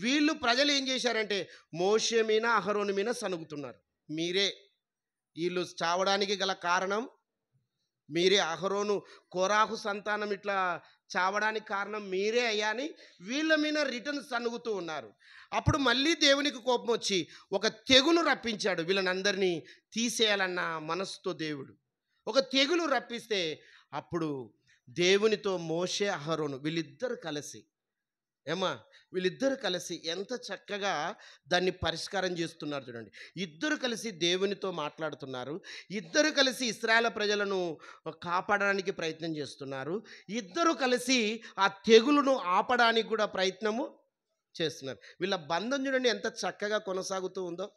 వీళ్ళు ప్రజలు ఏం చేశారంటే మోషే మీద అహరోను మీద సనుగుతున్నారు. వీళ్ళు చావడానికి గల కారణం మీరే, అహరోను కోరాహు సంతానం ఇట్లా చావడానికి కారణం మీరే అయ్యా అని వీళ్ళ మీద రిటర్న్ సనుగుతూ ఉన్నారు. అప్పుడు మళ్ళీ దేవునికి కోపం వచ్చి ఒక తెగులు రప్పించాడు. వీళ్ళని అందరినీ తీసేయాలన్న మనసుతో దేవుడు ఒక తెగులు రప్పిస్తే అప్పుడు దేవునితో మోషే అహరోను వీళ్ళిద్దరు కలిసి ఎంత చక్కగా దాన్ని పరిష్కారం చేస్తున్నారు చూడండి. ఇద్దరు కలిసి దేవునితో మాట్లాడుతున్నారు. ఇద్దరు కలిసి ఇశ్రాయేలు ప్రజలను కాపాడడానికి ప్రయత్నం చేస్తున్నారు. ఇద్దరు కలిసి ఆ తెగులును ఆపడానికి కూడా ప్రయత్నము చేస్తున్నారు. వీళ్ళ బంధం చూడండి ఎంత చక్కగా కొనసాగుతూ ఉందో.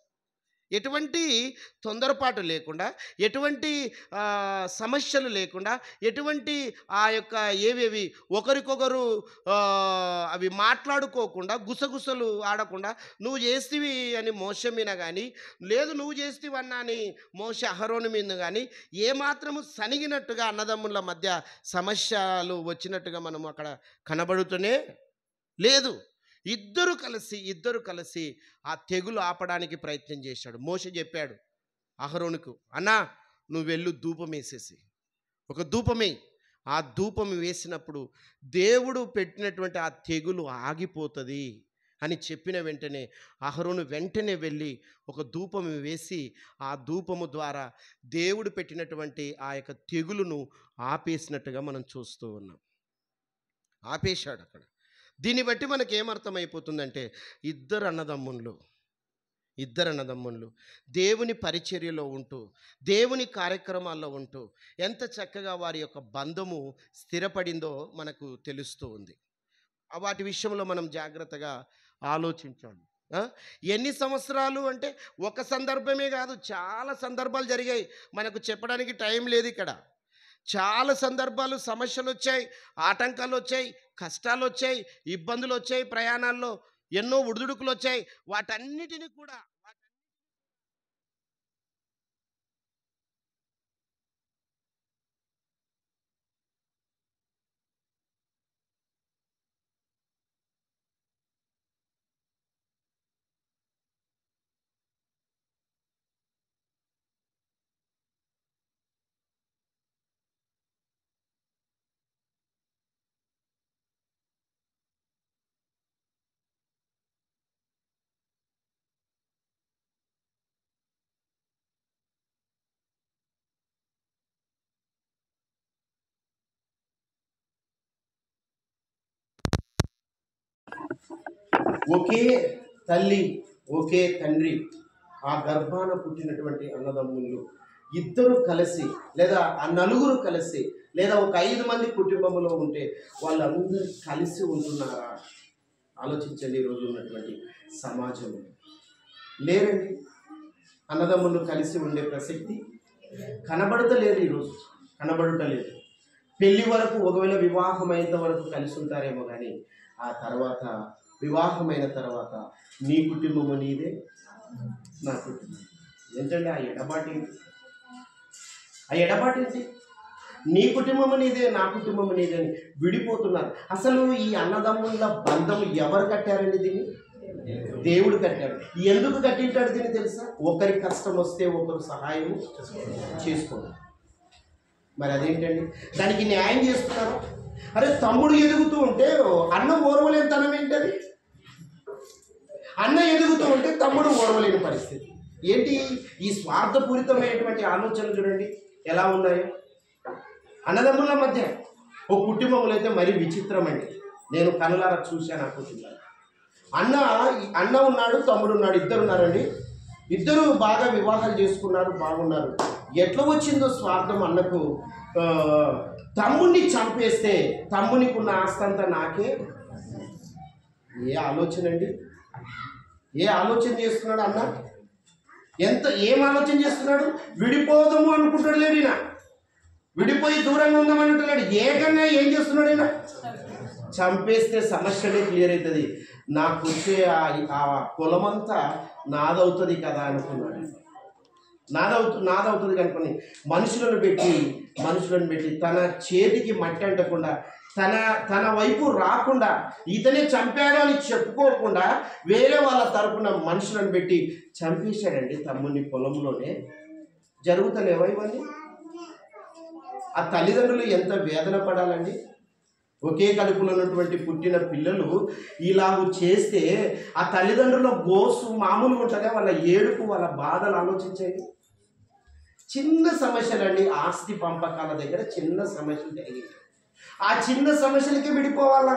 ఎటువంటి తొందరపాటు లేకుండా, ఎటువంటి సమస్యలు లేకుండా, ఎటువంటి ఆ యొక్క ఏవేవి ఒకరికొకరు అవి మాట్లాడుకోకుండా, గుసగుసలు ఆడకుండా, నువ్వు చేస్తేవి అని మోషే మీద కానీ, లేదు నువ్వు చేస్తేవన్నా అని మోషే అహరోను మీద కానీ ఏమాత్రము సనిగినట్టుగా అన్నదమ్ముల మధ్య సమస్యలు వచ్చినట్టుగా మనం అక్కడ కనబడుతూనే లేదు. ఇద్దరు కలిసి ఆ తెగులు ఆపడానికి ప్రయత్నం చేశాడు. మోషే చెప్పాడు అహరోనుకు, అన్నా నువ్వు వెళ్ళు ధూపం వేసేసి, ఒక ధూపమే. ఆ ధూపం వేసినప్పుడు దేవుడు పెట్టినటువంటి ఆ తెగులు ఆగిపోతుంది అని చెప్పిన వెంటనే అహరోను వెంటనే వెళ్ళి ఒక ధూపం వేసి ఆ ధూపము ద్వారా దేవుడు పెట్టినటువంటి ఆ యొక్క తెగులును ఆపేసినట్టుగా మనం చూస్తూ ఉన్నాం. ఆపేశాడు అక్కడ. దీన్ని బట్టి మనకి ఏమర్థమైపోతుందంటే ఇద్దరు అన్నదమ్ముళ్ళు దేవుని పరిచర్యలో ఉంటూ, దేవుని కార్యక్రమాల్లో ఉంటూ ఎంత చక్కగా వారి యొక్క బంధము స్థిరపడిందో మనకు తెలుస్తూ ఉంది. వాటి విషయంలో మనం జాగ్రత్తగా ఆలోచించాలి. ఎన్ని సంవత్సరాలు అంటే ఒక సందర్భమే కాదు, చాలా సందర్భాలు జరిగాయి. మనకు చెప్పడానికి టైం లేదు ఇక్కడ. చాలా సందర్భాలు సమస్యలు వచ్చాయి, ఆటంకాలు వచ్చాయి, కష్టాలు వచ్చాయి, ఇబ్బందులు వచ్చాయి, ప్రయాణాల్లో ఎన్నో ఒడిదుడుకులు వచ్చాయి. వాటన్నిటిని కూడా ఒకే తల్లి, ఒకే తండ్రి, ఆ గర్భాన పుట్టినటువంటి అన్నదమ్ములు ఇద్దరు కలిసి లేదా ఆ నలుగురు కలిసి లేదా ఒక 5 మంది కుటుంబంలో ఉంటే వాళ్ళందరూ కలిసి ఉంటున్నారా? ఆలోచించండి. ఈరోజు ఉన్నటువంటి సమాజంలో లేరండి. అన్నదమ్ములు కలిసి ఉండే ప్రసక్తి కనబడతలేదు. ఈరోజు కనబడటలేదు. పెళ్లి వరకు, ఒకవేళ వివాహమైనంత వరకు కలిసి ఉంటారేమో, కానీ ఆ తర్వాత వివాహమైన తర్వాత నీ కుటుంబము నీదే, నా కుటుంబం. ఏంటంటే ఆ ఎడబాటేంటి? నీ కుటుంబము నీదే, నా కుటుంబము నీదే అని విడిపోతున్నారు. అసలు ఈ అన్నదమ్ముల బంధం ఎవరు కట్టారండి? దీన్ని దేవుడు కట్టాడు. ఎందుకు కట్టింటాడు దీన్ని తెలుసా? ఒకరి కష్టం వస్తే ఒకరు సహాయం చేసుకోండి. మరి అదేంటండి? దానికి న్యాయం చేస్తున్నారు. అరే, తమ్ముడు ఎదుగుతూ ఉంటే అన్న ఓర్వలేని తనం ఏంటది? అన్న ఎదుగుతూ ఉంటే తమ్ముడు ఓర్వలేని పరిస్థితి ఏంటి? ఈ స్వార్థపూరితమైనటువంటి ఆలోచనలు చూడండి ఎలా ఉన్నాయో. అన్నదమ్ముల మధ్య ఓ కుటుంబంలో అయితే మరీ విచిత్రం అండి. నేను కనులారా చూశాను ఆ కుటుంబాన్ని. అన్న ఉన్నాడు, తమ్ముడు ఉన్నాడు, ఇద్దరు ఉన్నారండి. ఇద్దరు బాగా వివాహాలు చేసుకున్నారు, బాగున్నారు. ఎట్లా వచ్చిందో స్వార్థం అన్నకు. తమ్ముడిని చంపేస్తే తమ్మునికి ఉన్న ఆస్తి అంతా నాకే. ఏ ఆలోచన అండి? ఏ ఆలోచన చేస్తున్నాడు అన్న? ఏం ఆలోచన చేస్తున్నాడు? విడిపోదాము అనుకుంటాడు లేడు ఈయన. విడిపోయి దూరంగా ఉందామనుకుంటున్నాడు. ఏకంగా ఏం చేస్తున్నాడు ఈయన? చంపేస్తే సమస్యనే క్లియర్ అవుతుంది. నాకు వచ్చే ఆ పొలమంతా నాదవుతుంది కదా అనుకున్నాడు. నాదవుతుంది కనుకొని మనుషులను పెట్టి తన చేతికి మట్టి అంటకుండా, తన వైపు రాకుండా, ఇతనే చంపాడు అని చెప్పుకోకుండా వేరే వాళ్ళ తరపున మనుషులను పెట్టి చంపేశాడండి తమ్ముని పొలంలోనే. జరుగుతలేవా ఇవన్నీ? ఆ తల్లిదండ్రులు ఎంత వేదన పడాలండి. ఒకే కడుపులో ఉన్నటువంటి పుట్టిన పిల్లలు ఇలాగూ చేస్తే ఆ తల్లిదండ్రుల గోసు మామూలుగా ఉంటుందా? వాళ్ళ ఏడుపు, వాళ్ళ బాధలు ఆలోచించండి. చిన్న సమస్యలండి. ఆస్తి పంపకాల దగ్గర చిన్న సమస్యలు జరిగాయి. ఆ చిన్న సమస్యలకి విడిపోవాలా?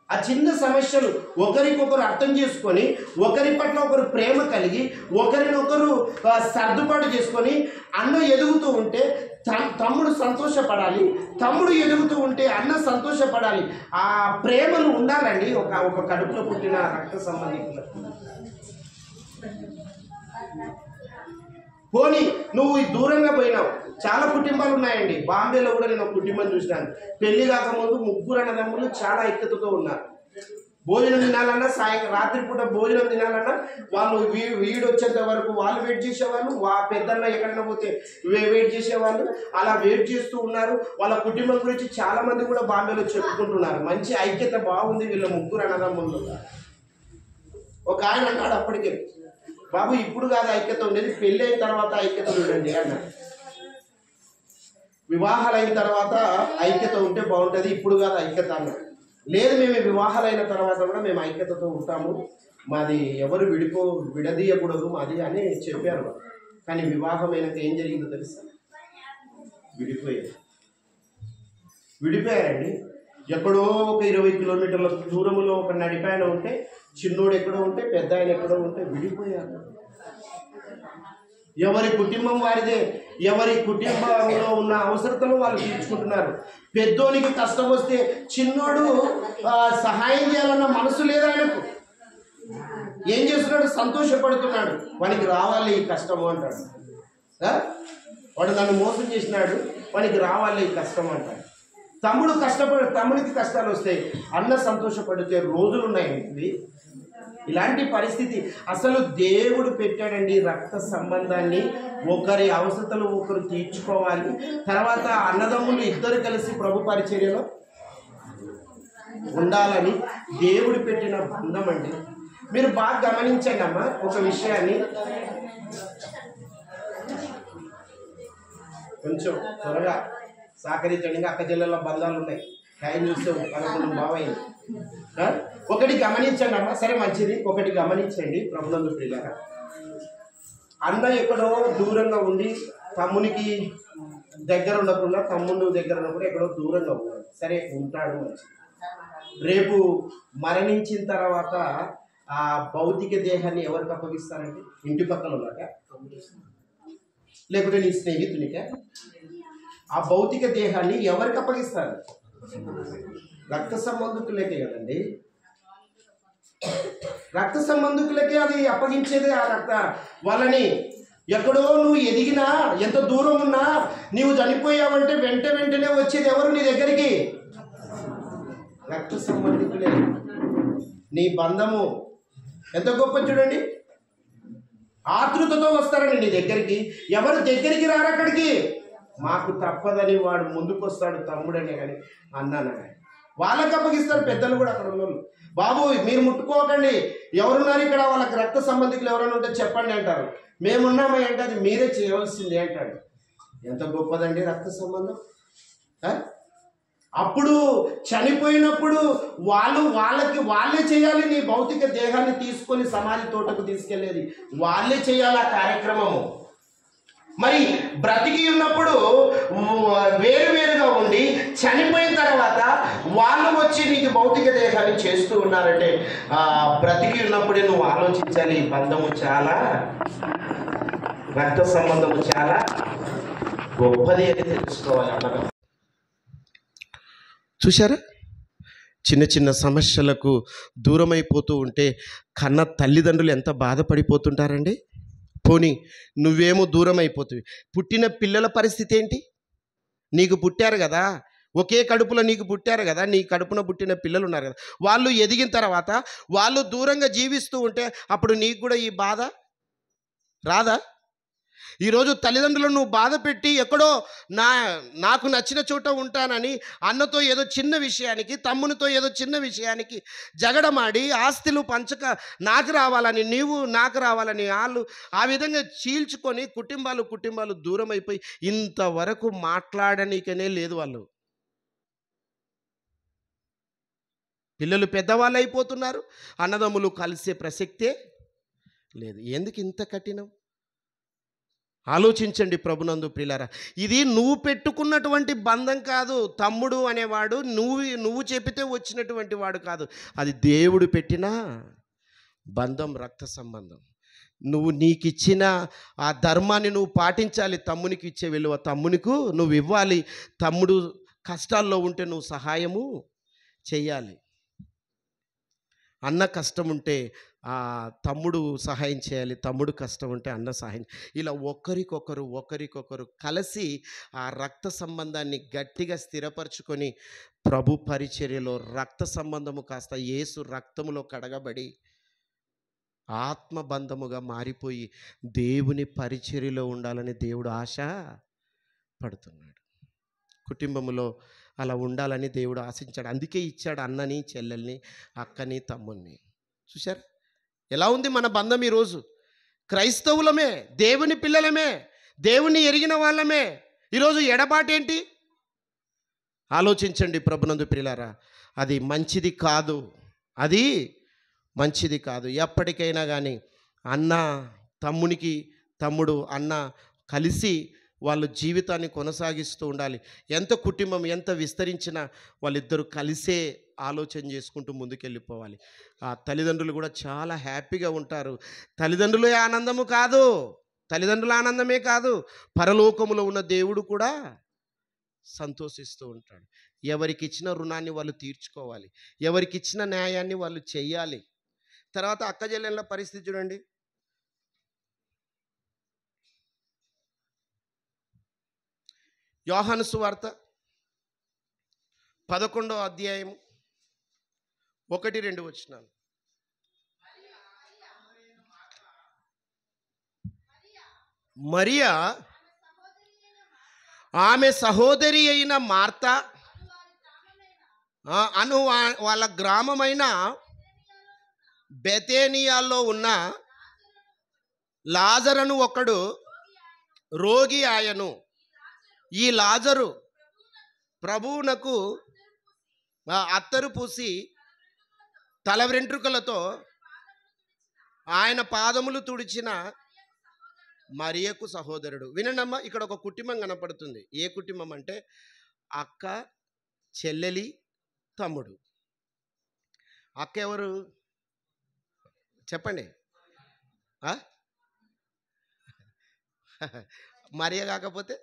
ఆ చిన్న సమస్యలు ఒకరికొకరు అర్థం చేసుకొని, ఒకరి పట్ల ఒకరు ప్రేమ కలిగి, ఒకరినొకరు సర్దుబాటు చేసుకొని, అన్న ఎదుగుతూ ఉంటే తమ్ముడు సంతోషపడాలి, తమ్ముడు ఎదుగుతూ ఉంటే అన్న సంతోషపడాలి. ఆ ప్రేమలు ఉండాలండి ఒక కడుపులో పుట్టిన రక్త సంబంధికులకు. పోనీ నువ్వు దూరంగా పోయినావు. చాలా కుటుంబాలు ఉన్నాయండి. బాంబేలో కూడా నేను ఒక కుటుంబం చూసినాను. పెళ్లి కాకముందు 3 అన్నదమ్ములు చాలా ఐక్యతతో ఉన్నారు. భోజనం తినాలన్నా, రాత్రిపూట భోజనం తినాలన్నా వాళ్ళు వీడు వచ్చేంత వరకు వాళ్ళు వెయిట్ చేసేవాళ్ళు. పెద్దన్న ఎక్కడైనా పోతే వెయిట్ చేసేవాళ్ళు. అలా వెయిట్ చేస్తూ ఉన్నారు. వాళ్ళ కుటుంబం గురించి చాలా మంది కూడా బాంబేలో చెప్పుకుంటున్నారు. మంచి ఐక్యత బాగుంది వీళ్ళ 3 అన్నదమ్ములు. ఒక ఆయన అన్నాడు అప్పటికే, బాబు ఇప్పుడు కాదు ఐక్యత ఉండేది, పెళ్ళి అయిన తర్వాత ఐక్యత ఉండండి అన్నాడు. వివాహాలు అయిన తర్వాత ఐక్యత ఉంటే బాగుంటుంది, ఇప్పుడు కాదు ఐక్యత అన్నాడు. లేదు, మేము వివాహాలైన తర్వాత కూడా మేము ఐక్యతతో ఉంటాము, మాది ఎవరు విడదీయకూడదు మాది అని చెప్పారు. కానీ వివాహమైనాక ఏం జరిగిందో తెలుసా? విడిపోయారండి. ఎక్కడో ఒక 20 కిలోమీటర్ల దూరంలో ఒక నడిపాయన ఉంటే, చిన్నోడు ఎక్కడో ఉంటే, పెద్ద ఆయన ఎక్కడో ఉంటే విడిపోయారు. ఎవరి కుటుంబం వారిదే. ఎవరి కుటుంబంలో ఉన్న అవసరతలు వాళ్ళు తీర్చుకుంటున్నారు. పెద్దోనికి కష్టం వస్తే చిన్నోడు సహాయం చేయాలన్న మనసు లేదు ఆయనకు. ఏం చేస్తున్నాడు? సంతోషపడుతున్నాడు. వానికి రావాలి ఈ కష్టము అంటాడు. వాడు నన్ను మోసం చేసినాడు, వానికి రావాలి ఈ కష్టం అంటాడు. తమ్ముడికి కష్టాలు వస్తాయి, అన్న సంతోషపడితే రోజులు ఉన్నాయండి. ఇలాంటి పరిస్థితి అసలు దేవుడు పెట్టాడండి. రక్త సంబంధాన్ని, ఒకరి అవసరతలు ఒకరు తీర్చుకోవాలి. తర్వాత అన్నదమ్ములు ఇద్దరు కలిసి ప్రభు పరిచర్యలో ఉండాలని దేవుడు పెట్టిన బంధం అండి. మీరు బాగా గమనించండి అమ్మా ఒక విషయాన్ని. కొంచెం త్వరగా సహకరించండి. అక్క చెల్లెళ్ళ బంధాలు ఉన్నాయి. టైం చూస్తే 11 బావైంది. ఒకటి గమనించండి అమ్మ. సరే మంచిది. ఒకటి గమనించండి ప్రభునందు ప్రియులారా. అన్న ఎక్కడో దూరంగా ఉండి తమ్మునికి దగ్గర ఉండకుండా, తమ్ముడు దగ్గర ఉన్నప్పుడు ఎక్కడో దూరంగా ఉన్నాడు. సరే ఉంటాడు, మంచిది. రేపు మరణించిన తర్వాత ఆ భౌతిక దేహాన్ని ఎవరికి అప్పగిస్తారండి? ఇంటి పక్కన ఉన్నాక, లేకుంటే నీ స్నేహితునిక? ఆ భౌతిక దేహాన్ని ఎవరికి అప్పగిస్తారు? రక్త సంబంధికులకే కదండి. రక్త సంబంధికులకే అది అప్పగించేదే. ఆ రక్త వాళ్ళని ఎక్కడో నువ్వు ఎదిగినా, ఎంత దూరం ఉన్నా, నీవు చనిపోయావంటే వెంటనే వచ్చేది ఎవరు నీ దగ్గరికి? రక్త సంబంధికులే. నీ బంధము ఎంత గొప్ప చూడండి. ఆతృతతో వస్తారండి నీ దగ్గరికి. ఎవరు దగ్గరికి రారు అక్కడికి. మాకు తప్పదని వాడు ముందుకు వస్తాడు, తమ్ముడనే కానీ అన్నాను కానీ. వాళ్ళకి అప్పగిస్తారు పెద్దలు కూడా అక్కడ ఉన్నోళ్ళు. బాబు మీరు ముట్టుకోకండి, ఎవరున్నారు ఇక్కడ, వాళ్ళకి రక్త సంబంధికులు ఎవరైనా ఉంటే చెప్పండి అంటారు. మేమున్నామా అంటే అది మీరే చేయవలసింది అంటాడు. ఎంత గొప్పదండి రక్త సంబంధం. అప్పుడు చనిపోయినప్పుడు వాళ్ళే చేయాలి. నీ భౌతిక దేహాన్ని తీసుకొని సమాధి తోటకు తీసుకెళ్లేది వాళ్ళే చేయాలి ఆ కార్యక్రమము. మరి బ్రతికి ఉన్నప్పుడు వేరువేరుగా ఉండి చనిపోయిన తర్వాత వాళ్ళు వచ్చి నీకు భౌతిక దేహాన్ని చేస్తూ ఉన్నారంటే బ్రతికి ఉన్నప్పుడే నువ్వు ఆలోచించాలి. ఈ బంధము చాలా, రక్త సంబంధము చాలా గొప్పది అని తెలుసుకోవాలి అన్నమాట. చూశారా, చిన్న చిన్న సమస్యలకు దూరమైపోతూ ఉంటే కన్న తల్లిదండ్రులు ఎంత బాధపడిపోతుంటారండి. పోనీ నువ్వేమో దూరం అయిపోతుంది. పుట్టిన పిల్లల పరిస్థితి ఏంటి? నీకు పుట్టారు కదా, ఒకే కడుపులో నీకు పుట్టారు కదా, నీ కడుపున పుట్టిన పిల్లలు ఉన్నారు కదా, వాళ్ళు ఎదిగిన తర్వాత వాళ్ళు దూరంగా జీవిస్తూ ఉంటే అప్పుడు నీకు కూడా ఈ బాధ రాదా? ఈరోజు తల్లిదండ్రులను నువ్వు బాధ పెట్టి ఎక్కడో నాకు నచ్చిన చోట ఉంటానని అన్నతో ఏదో చిన్న విషయానికి, తమ్మునితో ఏదో చిన్న విషయానికి జగడమాడి ఆస్తులు పంచక నాకు రావాలని, నీవు నాకు రావాలని వాళ్ళు ఆ విధంగా చీల్చుకొని కుటుంబాలు దూరం అయిపోయి ఇంతవరకు మాట్లాడనీకనే లేదు. వాళ్ళు పిల్లలు పెద్దవాళ్ళు అయిపోతున్నారు, అన్నదమ్ములు కలిసే ప్రసక్తే లేదు. ఎందుకు ఇంత కఠినం? ఆలోచించండి ప్రభునందు ప్రియులారా. ఇది నువ్వు పెట్టుకున్నటువంటి బంధం కాదు. తమ్ముడు అనేవాడు నువ్వు చెప్పితే వచ్చినటువంటి వాడు కాదు. అది దేవుడు పెట్టిన బంధం, రక్త సంబంధం. నీకు ఇచ్చిన ఆ ధర్మాన్ని నువ్వు పాటించాలి. తమ్మునికి ఇచ్చే విలువ తమ్మునికు నువ్వు ఇవ్వాలి. తమ్ముడు కష్టాల్లో ఉంటే నువ్వు సహాయము చెయ్యాలి. అన్న కష్టం ఉంటే తమ్ముడు సహాయం చేయాలి, తమ్ముడు కష్టం ఉంటే అన్న సహాయం. ఇలా ఒకరికొకరు కలిసి ఆ రక్త సంబంధాన్ని గట్టిగా స్థిరపరచుకొని ప్రభు పరిచర్యలో రక్త సంబంధము కాస్త యేసు రక్తములో కడగబడి ఆత్మబంధముగా మారిపోయి దేవుని పరిచర్యలో ఉండాలని దేవుడు ఆశ పడుతున్నాడు. కుటుంబములో అలా ఉండాలని దేవుడు ఆశించాడు. అందుకే ఇచ్చాడు అన్నని, చెల్లెల్ని, అక్కని, తమ్ముని. చూశారు ఎలా ఉంది మన బంధం? ఈరోజు క్రైస్తవులమే, దేవుని పిల్లలమే, దేవుని ఎరిగిన వాళ్ళమే. ఈరోజు ఎడబాటేంటి? ఆలోచించండి ప్రభునందు ప్రియులారా. అది మంచిది కాదు, అది మంచిది కాదు. ఎప్పటికైనా కానీ అన్న తమ్మునికి, తమ్ముడు అన్న కలిసి వాళ్ళు జీవితాన్ని కొనసాగిస్తూ ఉండాలి. ఎంత కుటుంబం ఎంత విస్తరించినా వాళ్ళిద్దరూ కలిసే ఆలోచన చేసుకుంటూ ముందుకెళ్ళిపోవాలి. ఆ తల్లిదండ్రులు కూడా చాలా హ్యాపీగా ఉంటారు. తల్లిదండ్రులే ఆనందము కాదు, తల్లిదండ్రుల ఆనందమే కాదు, పరలోకములో ఉన్న దేవుడు కూడా సంతోషిస్తూ ఉంటాడు. ఎవరికి ఇచ్చిన రుణాన్ని వాళ్ళు తీర్చుకోవాలి, ఎవరికి ఇచ్చిన న్యాయాన్ని వాళ్ళు చెయ్యాలి. తర్వాత అక్కచెల్లెళ్ళ పరిస్థితి చూడండి. యోహాను సువార్త 11వ అధ్యాయము 1-2 వచనాలు. మరియా ఆమె సహోదరి అయిన మార్త అను వాళ్ళ గ్రామమైన బెతేనియాలో ఉన్న లాజరును ఒకడు రోగి ఆయను. ఈ లాజరు ప్రభువునకు అత్తరు పూసి తల వెంట్రుకలతో ఆయన పాదములు తుడిచిన మరియకు సహోదరుడు. వినండమ్మా, ఇక్కడ ఒక కుటుంబం కనపడుతుంది. ఏ కుటుంబం అంటే అక్క, చెల్లెలి, తమ్ముడు. అక్క ఎవరు చెప్పండి? ఆ? మరియ కాకపోతే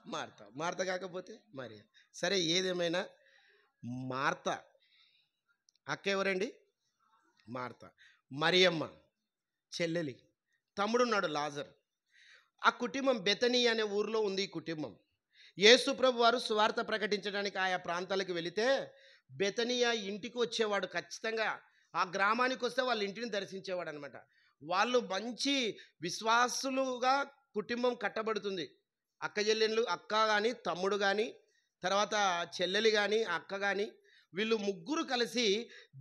మార్త, మార్త కాకపోతే మరియ. సరే, ఏదేమైనా మార్త అక్క ఎవరండి? మార్త. మరియమ్మ చెల్లెలి, తమ్ముడున్నాడు లాజర్. ఆ కుటుంబం బెతనీ అనే ఊరిలో ఉంది. ఈ కుటుంబం యేసు ప్రభు వారు సువార్త ప్రకటించడానికి ఆయా ప్రాంతాలకు వెళితే బెతనియా ఇంటికి వచ్చేవాడు ఖచ్చితంగా. ఆ గ్రామానికి వస్తే వాళ్ళ ఇంటిని దర్శించేవాడు అనమాట. వాళ్ళు మంచి విశ్వాసులుగా కుటుంబం కట్టబడుతుంది. అక్క చెల్లెళ్ళు, అక్క కానీ తమ్ముడు కానీ తర్వాత చెల్లెలి కానీ అక్క కానీ వీళ్ళు ముగ్గురు కలిసి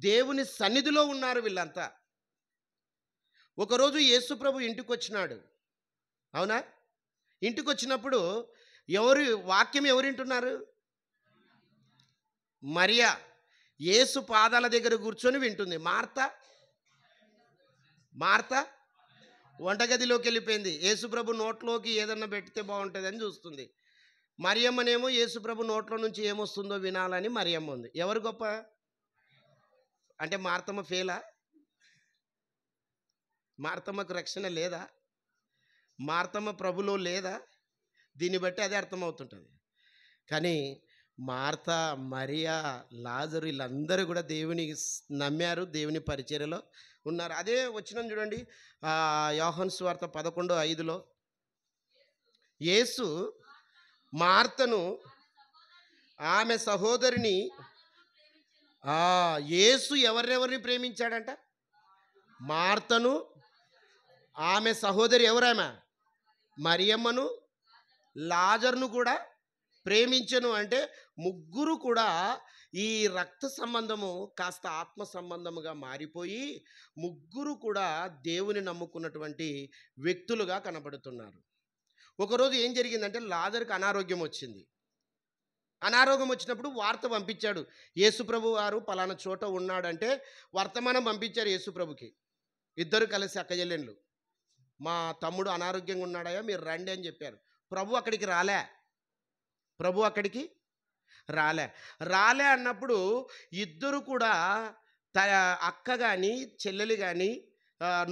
దేవుని సన్నిధిలో ఉన్నారు వీళ్ళంతా. ఒకరోజు యేసు ప్రభు ఇంటికి వచ్చినాడు. అవునా? ఇంటికి వచ్చినప్పుడు వాక్యం ఎవరు వింటున్నారు? మరియా యేసు పాదాల దగ్గర కూర్చొని వింటుంది. మార్త వంటగదిలోకి వెళ్ళిపోయింది. యేసుప్రభు నోట్లోకి ఏదన్నా పెడితే బాగుంటుందని చూస్తుంది. మరియమ్మనేమో యేసుప్రభు నోట్లో నుంచి ఏమొస్తుందో వినాలని మరియమ్మ ఉంది. ఎవరు గొప్ప? అంటే మార్తమ్మ ఫెయిలా? మార్తమ్మకు రక్షణ లేదా? మార్తమ్మ ప్రభులో లేదా? దీన్ని బట్టి అదే అర్థమవుతుంటుంది. కానీ మార్త, మరియా, లాజరు వీళ్ళందరూ కూడా దేవుని నమ్మారు, దేవుని పరిచర్యలో ఉన్నారు. అదే వచనం చూడండి, యోహాను సువార్త 11:5లో యేసు మార్తను ఆమె సహోదరిని యేసు ఎవరెవరిని ప్రేమించాడంట? మార్తను, ఆమె సహోదరి ఎవరామె? మరియమ్మను, లాజరును కూడా ప్రేమించను. అంటే ముగ్గురు కూడా ఈ రక్త సంబంధము కాస్త ఆత్మ సంబంధముగా మారిపోయి ముగ్గురు కూడా దేవుని నమ్ముకున్నటువంటి వ్యక్తులుగా కనబడుతున్నారు. ఒకరోజు ఏం జరిగిందంటే లాజరుకు అనారోగ్యం వచ్చింది. అనారోగ్యం వచ్చినప్పుడు వార్త పంపించాడు. యేసుప్రభు వారు పలానా చోట ఉన్నాడంటే వర్తమానం పంపించారు యేసుప్రభుకి. ఇద్దరు కలిసి అక్కచెల్లెళ్ళు, మా తమ్ముడు అనారోగ్యంగా ఉన్నాడయా, మీరు రండి అని చెప్పారు. ప్రభు అక్కడికి రాలే అన్నప్పుడు ఇద్దరు కూడా అక్క కానీ చెల్లెలు కానీ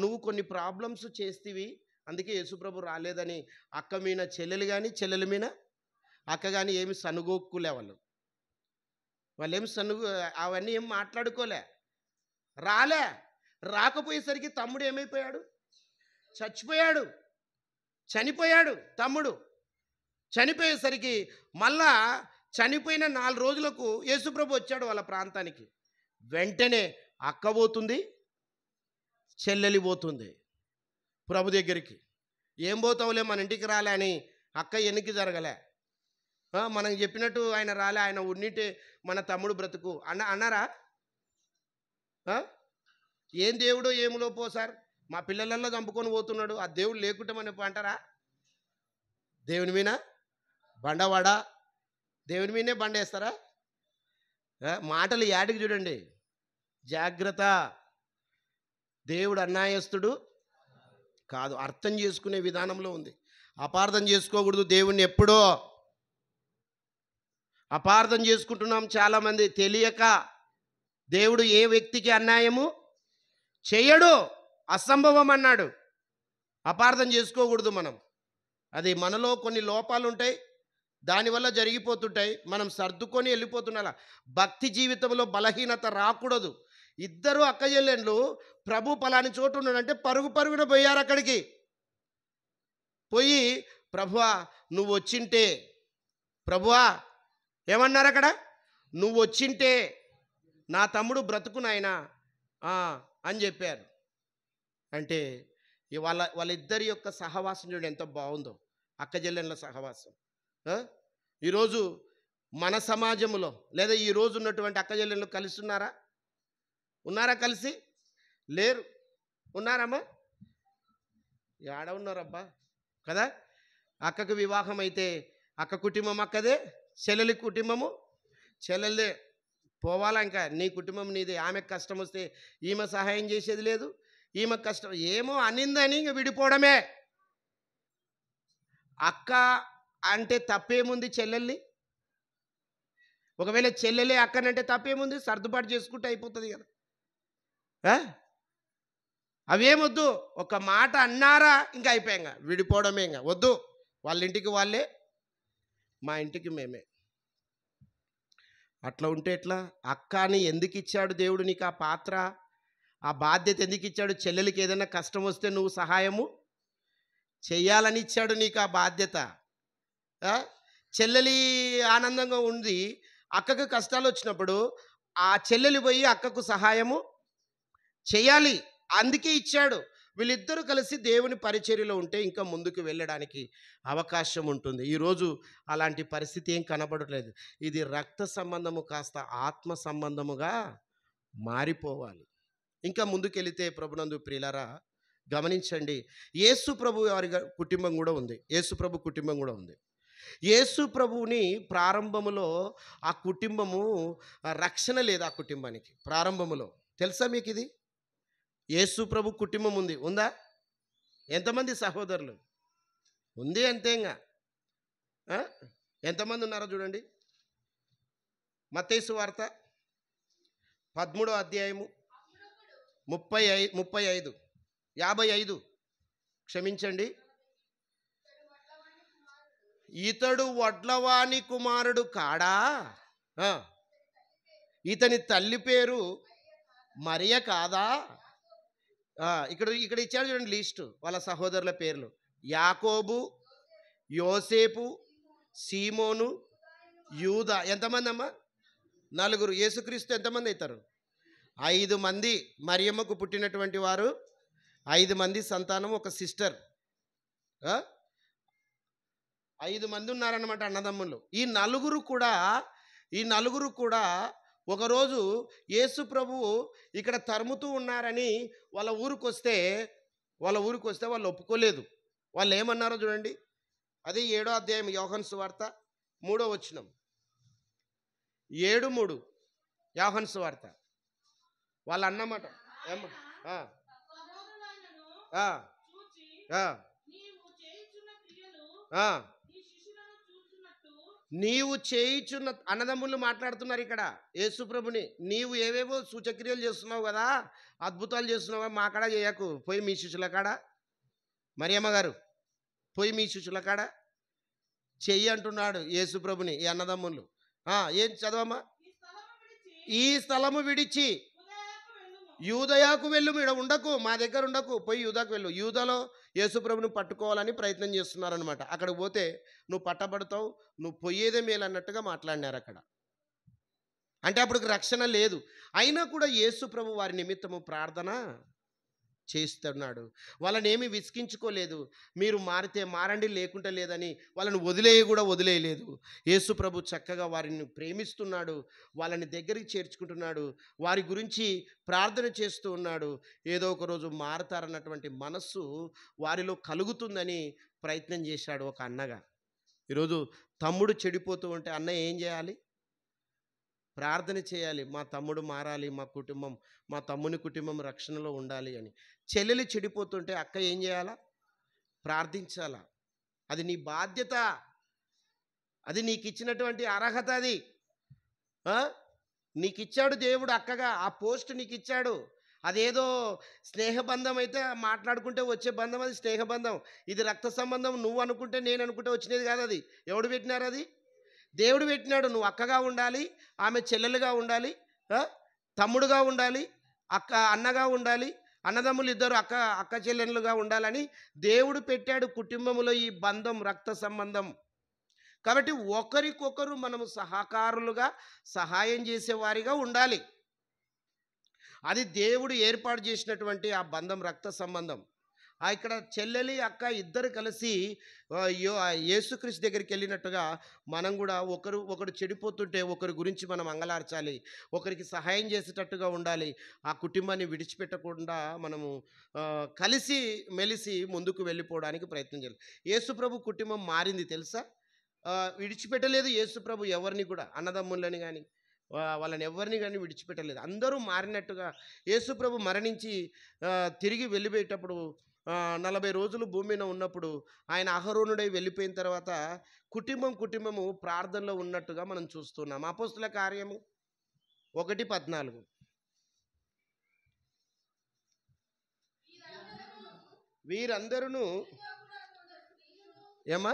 నువ్వు కొన్ని ప్రాబ్లమ్స్ చేస్తీవి, అందుకే యేసుప్రభు రాలేదని అక్క మీద చెల్లెలు కానీ చెల్లెల మీద అక్క కానీ ఏమి సనుగోక్కులే. వాళ్ళు ఏమి అవన్నీ ఏం మాట్లాడుకోలే. రాకపోయేసరికి తమ్ముడు ఏమైపోయాడు? చనిపోయాడు. తమ్ముడు చనిపోయేసరికి మళ్ళా చనిపోయిన 4 రోజులకు యేసుప్రభు వచ్చాడు వాళ్ళ ప్రాంతానికి. వెంటనే అక్క పోతుంది, చెల్లెలి పోతుంది ప్రభు దగ్గరికి. ఏం పోతావులే, మన ఇంటికి రాలే అని అక్క ఎన్నికి జరగలే. మనం చెప్పినట్టు ఆయన రాలే, ఆయన ఉన్నిటే మన తమ్ముడు బ్రతుకు అన్నారా? ఏం దేవుడో ఏములో పోసారు, మా పిల్లలలో చంపుకొని పోతున్నాడు, ఆ దేవుడు లేకుంటే మన అంటారా? దేవుని మీద బండవాడా? దేవుని మీదనే బండేస్తారా? మాటలు యాడికి చూడండి, జాగ్రత్త. దేవుడు అన్యాయస్తుడు కాదు, అర్థం చేసుకునే విధానంలో ఉంది. అపార్థం చేసుకోకూడదు. దేవుణ్ణి ఎప్పుడో అపార్థం చేసుకుంటున్నాం చాలామంది తెలియక. దేవుడు ఏ వ్యక్తికి అన్యాయము చేయడు, అసంభవం అన్నాడు. అపార్థం చేసుకోకూడదు మనం. అది మనలో కొన్ని లోపాలు ఉంటాయి, దానివల్ల జరిగిపోతుంటాయి, మనం సర్దుకొని వెళ్ళిపోతున్నా. భక్తి జీవితంలో బలహీనత రాకూడదు. ఇద్దరు అక్కచెల్లెళ్ళు ప్రభు పలాని చోటు ఉన్నాడంటే పరుగున పోయారు అక్కడికి. పోయి ప్రభువా నువ్వు వచ్చింటే, ప్రభువా ఏమన్నారు అక్కడ? నువ్వు వచ్చింటే నా తమ్ముడు బ్రతుకు నాయనా అని చెప్పారు. అంటే వాళ్ళిద్దరి యొక్క సహవాసం చూడండి ఎంత బాగుందో, అక్కచెల్లెళ్ళ సహవాసం. ఈరోజు మన సమాజంలో లేదా ఈరోజు ఉన్నటువంటి అక్కచెల్లెళ్ళు కలిసి ఉన్నారా? కలిసి లేరు. ఉన్నారమ్మా? ఏడ ఉన్నారబ్బా కదా. అక్కకు వివాహం అయితే అక్క కుటుంబం అక్కదే, చెల్లెలి కుటుంబము చెల్లెలదే. పోవాలా ఇంకా, నీ కుటుంబం నీదే. ఆమెకు కష్టం వస్తే ఈమె సహాయం చేసేది లేదు, ఈమెకు కష్టం ఏమో అనిందని ఇంక విడిపోవడమే. అక్క అంటే తప్పేముంది? చెల్లెల్ని ఒకవేళ చెల్లెలే అక్కనంటే తప్పేముంది? సర్దుబాటు చేసుకుంటే అయిపోతుంది కదా. ఆ? అవేమొద్దు, ఒక మాట అన్నారా ఇంకా అయిపోయాక విడిపోవడమే, ఇంకా వద్దు. వాళ్ళ ఇంటికి వాళ్ళే, మా ఇంటికి మేమే. అట్లా ఉంటే ఎట్లా? అక్కని ఎందుకు ఇచ్చాడు దేవుడు నీకు ఆ పాత్ర, ఆ బాధ్యత ఎందుకు ఇచ్చాడు? చెల్లెలకి ఏదైనా కష్టం వస్తే నువ్వు సహాయము చెయ్యాలని ఇచ్చాడు నీకు ఆ బాధ్యత. ఆ? చెల్లెలి ఆనందంగా ఉంది, అక్కకు కష్టాలు వచ్చినప్పుడు ఆ చెల్లెలి పోయి అక్కకు సహాయము చేయాలి, అందుకే ఇచ్చాడు. వీళ్ళిద్దరూ కలిసి దేవుని పరిచర్యలో ఉంటే ఇంకా ముందుకు వెళ్ళడానికి అవకాశం ఉంటుంది. ఈరోజు అలాంటి పరిస్థితి ఏం కనబడట్లేదు. ఇది రక్త సంబంధము కాస్త ఆత్మ సంబంధముగా మారిపోవాలి. ఇంకా ముందుకెళితే ప్రభునందు ప్రియులారా గమనించండి, యేసు ప్రభు వారి కుటుంబం కూడా ఉంది. యేసు ప్రభు కుటుంబం కూడా ఉంది. యేసు ప్రభువుని ప్రారంభములో ఆ కుటుంబము రక్షణ లేదు. ఆ కుటుంబానికి ప్రారంభములో తెలుసా మీకు ఇది? యేసు ప్రభు కుటుంబం ఉంది, ఉందా? ఎంతమంది సహోదరులు ఉంది? అంతేగా. ఎంతమంది ఉన్నారో చూడండి. మత్తయి సువార్త 13వ అధ్యాయము 35 55, క్షమించండి. ఇతడు వడ్లవాణి కుమారుడు కాడా? ఇతని తల్లి పేరు మరియ కాదా? ఇక్కడ ఇచ్చాడు చూడండి లిస్టు వాళ్ళ సహోదరుల పేర్లు. యాకోబు, యోసేపు, సీమోను, యూదా. ఎంతమంది అమ్మా? 4. యేసుక్రీస్తు ఎంతమంది అవుతారు? 5 మంది. మరియమ్మకు పుట్టినటువంటి వారు 5 మంది సంతానం, ఒక సిస్టర్. 5 మంది ఉన్నారన్నమాట అన్నదమ్ములు. ఈ నలుగురు కూడా ఒకరోజు యేసు ప్రభువు ఇక్కడ తరుముతూ ఉన్నారని వాళ్ళ ఊరికి వస్తే వాళ్ళు ఒప్పుకోలేదు. వాళ్ళు ఏమన్నారో చూడండి. అది 7వ అధ్యాయం యోహాను సువార్త 3వ వచనం. 7:3 యోహాను సువార్త. వాళ్ళు అన్నమాట నీవు చేయుచున్న అన్నదమ్ములు మాట్లాడుతున్నారు ఇక్కడ యేసు ప్రభుని. నీవు ఏవేవో సూచక్రియలు చేస్తున్నావు కదా, అద్భుతాలు చేస్తున్నావు, మా కాడ చేయకు, పోయి మీ శిష్యుల కాడ, మరియమ్మ గారు పోయి మీ శిష్యుల కాడ చెయ్యి అంటున్నాడు యేసు ప్రభుని ఈ అన్నదమ్ములు. ఏం చదవమ్మా? ఈ స్థలము విడిచి యూదయాకు వెళ్ళు, ఈడ ఉండకు, మా దగ్గర ఉండకు, పోయి యూదాకు వెళ్ళు. యూదాలో యేసు ప్రభుని పట్టుకోవాలని ప్రయత్నం చేస్తున్నారనమాట. అక్కడికి పోతే నువ్వు పట్టబడతావు, నువ్వు పోయేదే మేలు అన్నట్టుగా మాట్లాడినారు అక్కడ. అంటే అప్పుడు రక్షణ లేదు. అయినా కూడా యేసు ప్రభు వారి నిమిత్తము ప్రార్థన చేస్తున్నాడు. వాళ్ళని ఏమీ విసిగించుకోలేదు. మీరు మారితే మారండి, లేకుంటే లేదని వాళ్ళని వదిలేయలేదు. యేసు ప్రభు చక్కగా వారిని ప్రేమిస్తున్నాడు, వాళ్ళని దగ్గరికి చేర్చుకుంటున్నాడు, వారి గురించి ప్రార్థన చేస్తూ ఉన్నాడు. ఏదో ఒక రోజు మారతారన్నటువంటి మనస్సు వారిలో కలుగుతుందని ప్రయత్నం చేశాడు ఒక అన్నగా. ఈరోజు తమ్ముడు చెడిపోతూ ఉంటే అన్న ఏం చేయాలి? ప్రార్థన చేయాలి, మా తమ్ముడు మారాలి, మా తమ్ముని కుటుంబం రక్షణలో ఉండాలి అని. చెల్లెలు చెడిపోతుంటే అక్క ఏం చేయాలా? ప్రార్థించాలా. అది నీ బాధ్యత, అది నీకు ఇచ్చినటువంటి అర్హత. అది నీకు ఇచ్చాడు దేవుడు అక్కగా, ఆ పోస్ట్ నీకు ఇచ్చాడు. అదేదో స్నేహబంధం అయితే మాట్లాడుకుంటే వచ్చే బంధం, అది స్నేహబంధం. ఇది రక్త సంబంధం. నువ్వు అనుకుంటే నేను అనుకుంటే వచ్చినది కాదు. అది ఎవడు పెట్టినారు? అది దేవుడు పెట్టినాడు. నువ్వు అక్కగా ఉండాలి, ఆమె చెల్లెలుగా ఉండాలి, తమ్ముడుగా ఉండాలి, అన్నగా ఉండాలి, అన్నదమ్ములు ఇద్దరు అక్క చెల్లెలుగా ఉండాలని దేవుడు పెట్టాడు కుటుంబంలో ఈ బంధం, రక్త సంబంధం. కాబట్టి ఒకరికొకరు మనము సహకారులుగా సహాయం చేసేవారిగా ఉండాలి. అది దేవుడు ఏర్పాటు చేసినటువంటి ఆ బంధం, రక్త సంబంధం. ఇక్కడ చెల్లెలి అక్క ఇద్దరు కలిసి యేసుక్రీస్తు దగ్గరికి వెళ్ళినట్టుగా మనం కూడా ఒకరు చెడిపోతుంటే ఒకరి గురించి మనం అంగలార్చాలి, ఒకరికి సహాయం చేసేటట్టుగా ఉండాలి. ఆ కుటుంబాన్ని విడిచిపెట్టకుండా మనము కలిసి మెలిసి ముందుకు వెళ్ళిపోవడానికి ప్రయత్నం చేయాలి. యేసుప్రభు కుటుంబం మారింది తెలుసా? విడిచిపెట్టలేదు యేసుప్రభు ఎవరిని కూడా, అన్నదమ్ములని కానీ వాళ్ళని ఎవరిని కానీ విడిచిపెట్టలేదు. అందరూ మారినట్టుగా యేసుప్రభు మరణించి తిరిగి వెళ్ళిపోయేటప్పుడు 40 రోజులు భూమి మీద ఉన్నప్పుడు ఆయన అహరోనుడై వెళ్ళిపోయిన తర్వాత కుటుంబము ప్రార్థనలో ఉన్నట్టుగా మనం చూస్తున్నాం. అపోస్తుల కార్యము 1:14. వీరందరూ ఏమా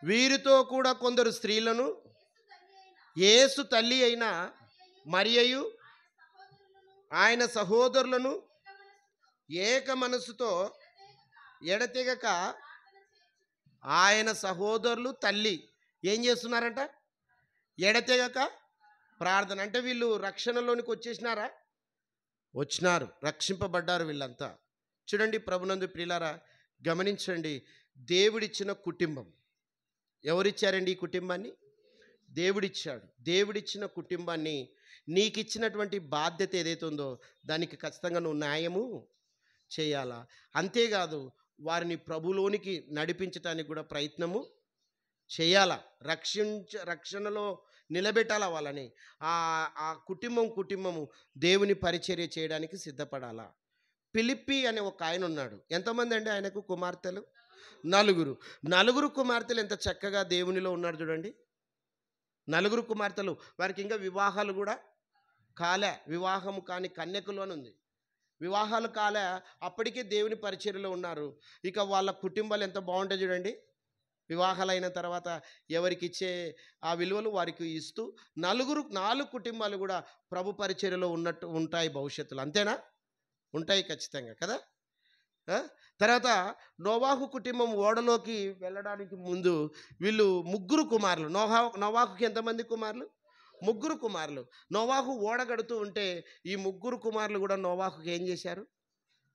వీరితో కూడా కొందరు స్త్రీలను యేసు తల్లి అయిన మరియయు ఆయన సహోదరులను ఏక మనసుతో ఎడతెగక ఆయన సహోదరులు తల్లి ఏం చేస్తున్నారంట? ఎడతెగక ప్రార్థన. అంటే వీళ్ళు రక్షణలోనికి వచ్చేసినారా? వచ్చినారు, రక్షింపబడ్డారు వీళ్ళంతా. చూడండి ప్రభునందు ప్రియులారా, గమనించండి. దేవుడిచ్చిన కుటుంబం. ఎవరిచ్చారండి ఈ కుటుంబాన్ని? దేవుడిచ్చాడు. దేవుడిచ్చిన కుటుంబాన్ని నీకు ఇచ్చినటువంటి బాధ్యత ఏదైతే ఉందో దానికి ఖచ్చితంగా నువ్వు న్యాయము చేయాలా. అంతేకాదు వారిని ప్రభులోనికి నడిపించడానికి కూడా ప్రయత్నము చేయాలా. రక్షణలో నిలబెట్టాలా వాళ్ళని. ఆ కుటుంబము దేవుని పరిచర్య చేయడానికి సిద్ధపడాలా. ఫిలిప్పి అనే ఒక ఆయన ఉన్నాడు. ఎంతమంది అండి ఆయనకు కుమార్తెలు? 4 కుమార్తెలు ఎంత చక్కగా దేవునిలో ఉన్నారు చూడండి. 4 కుమార్తెలు. వారికి ఇంకా వివాహాలు కూడా కాలే. వివాహము కాని కన్యకులు అని ఉంది. వివాహాలు కాలే, అప్పటికే దేవుని పరిచర్యలో ఉన్నారు. ఇక వాళ్ళ కుటుంబాలు ఎంత బాగుంటాయి చూడండి. వివాహాలు అయిన తర్వాత ఎవరికి ఇచ్చే ఆ విలువలు వారికి ఇస్తూ 4 కుటుంబాలు కూడా ప్రభు పరిచర్యలో ఉన్నట్టు ఉంటాయి భవిష్యత్తులో. అంతేనా? ఉంటాయి ఖచ్చితంగా కదా. తర్వాత నోవాహు కుటుంబం ఓడలోకి వెళ్ళడానికి ముందు వీళ్ళు 3 కుమారులు. నోవాహుకి ఎంతమంది కుమారులు? 3 కుమారులు. నోవాహు ఓడ గడుతూ ఉంటే ఈ 3 కుమారులు కూడా నోవాహుకి ఏం చేశారు?